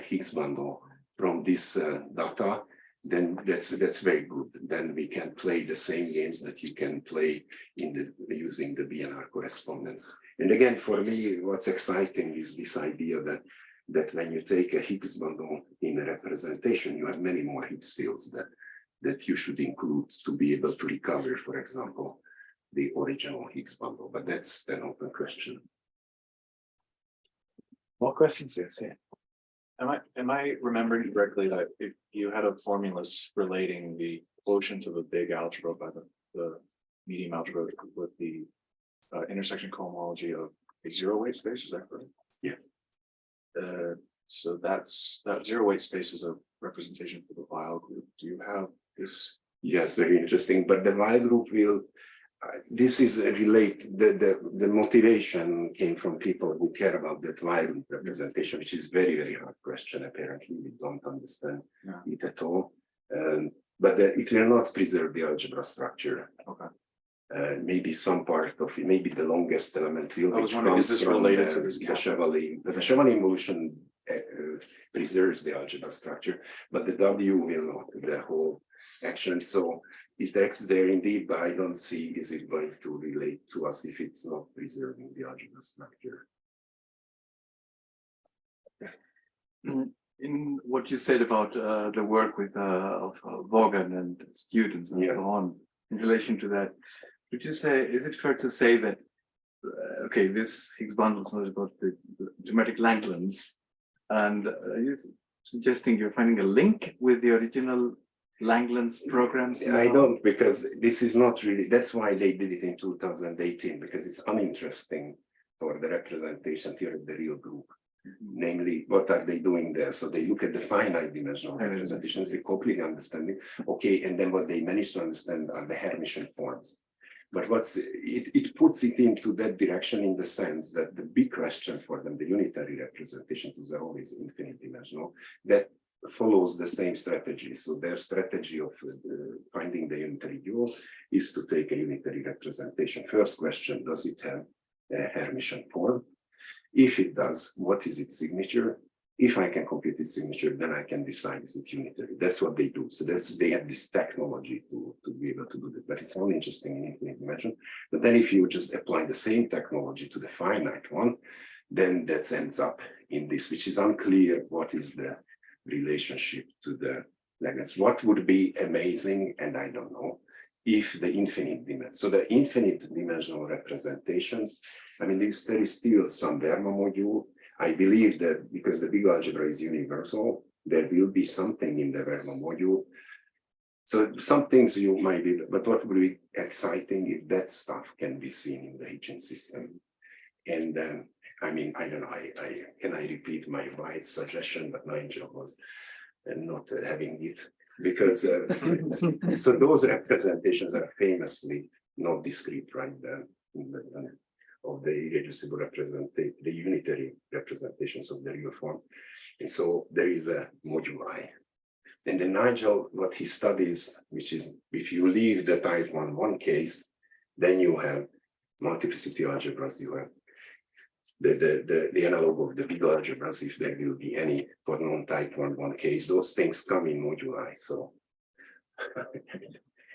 Higgs bundle from this data, then that's very good. Then we can play the same games that you can play using the BNR correspondence. And again, for me, what's exciting is this idea that when you take a Higgs bundle in a representation, you have many more Higgs fields that you should include to be able to recover, for example, the original Higgs bundle. But that's an open question. More questions? Yes, yeah. Am I remembering correctly that if you had a formulas relating the quotient of a big algebra by the medium algebra with the intersection cohomology of a zero weight space, is that correct? Yeah. So that zero weight space is a representation for the Weil group. Do you have this? Yes, very interesting. But the Weil group will. This is the motivation came from people who care about that Weil group representation, which is very hard question. Apparently, we don't understand it at all. But it will not preserve the algebra structure. Okay. Maybe some part of it, maybe the longest element will. I was wondering, is this related to this? The Chevalin involution preserves the algebra structure, but the W will not, the whole action. So if the X is there indeed, but I don't see is it going to relate to us if it's not preserving the algebra structure. In what you said about the work with of Vaughan and students and so on, in relation to that, would you say, is it fair to say that okay, this Higgs bundle is not about the geometric Langlands, and you're suggesting you're finding a link with the original Langlands programs? I don't, because this is not really, that's why they did it in 2018, because it's uninteresting for the representation here of the real group. Namely, what are they doing there? So they look at the finite dimensional representations, we completely understand it. Okay, and then what they managed to understand are the Hermitian forms. But it puts it into that direction in the sense that the big question for them, the unitary representations are always infinite dimensional, that follows the same strategy. So their strategy of finding the unitary dual is to take a unitary representation. First question, does it have a Hermitian form? If it does, what is its signature? If I can compute its signature, then I can decide is it unitary. That's what they do. So they have this technology to be able to do that. But it's only interesting in infinite dimension. But then if you just apply the same technology to the finite one, then that ends up in this, which is unclear what is the relationship to the Langlands. What would be amazing, and I don't know, if the infinite dimension. So the infinite dimensional representations, I mean, there is still some Verma module. I believe that because the big algebra is universal, there will be something in the Verma module. So some things you might be, but what would be exciting if that stuff can be seen in the Hitchin system. And I mean, I don't know, can I repeat my wide suggestion, but Nigel was not having it, because so those representations are famously not discrete, right? Of the irreducible representation, the unitary representations of the real form. And so there is a moduli. And then Nigel, what he studies, which is if you leave the type 1 case, then you have multiplicity algebras, you have the analog of the big algebras, if there will be any for non-type 1 case, those things come in moduli. So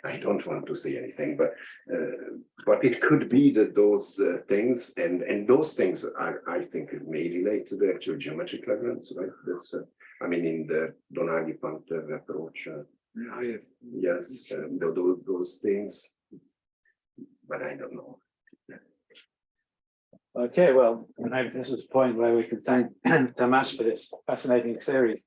I don't want to say anything, but it could be that those things and those things are, I think, may relate to the actual geometric Lagrange, right? That's I mean, in the Donaghy-Panther approach, yes, those things, but I don't know. Okay, well, maybe this is the point where we can thank Tamás for this fascinating theory.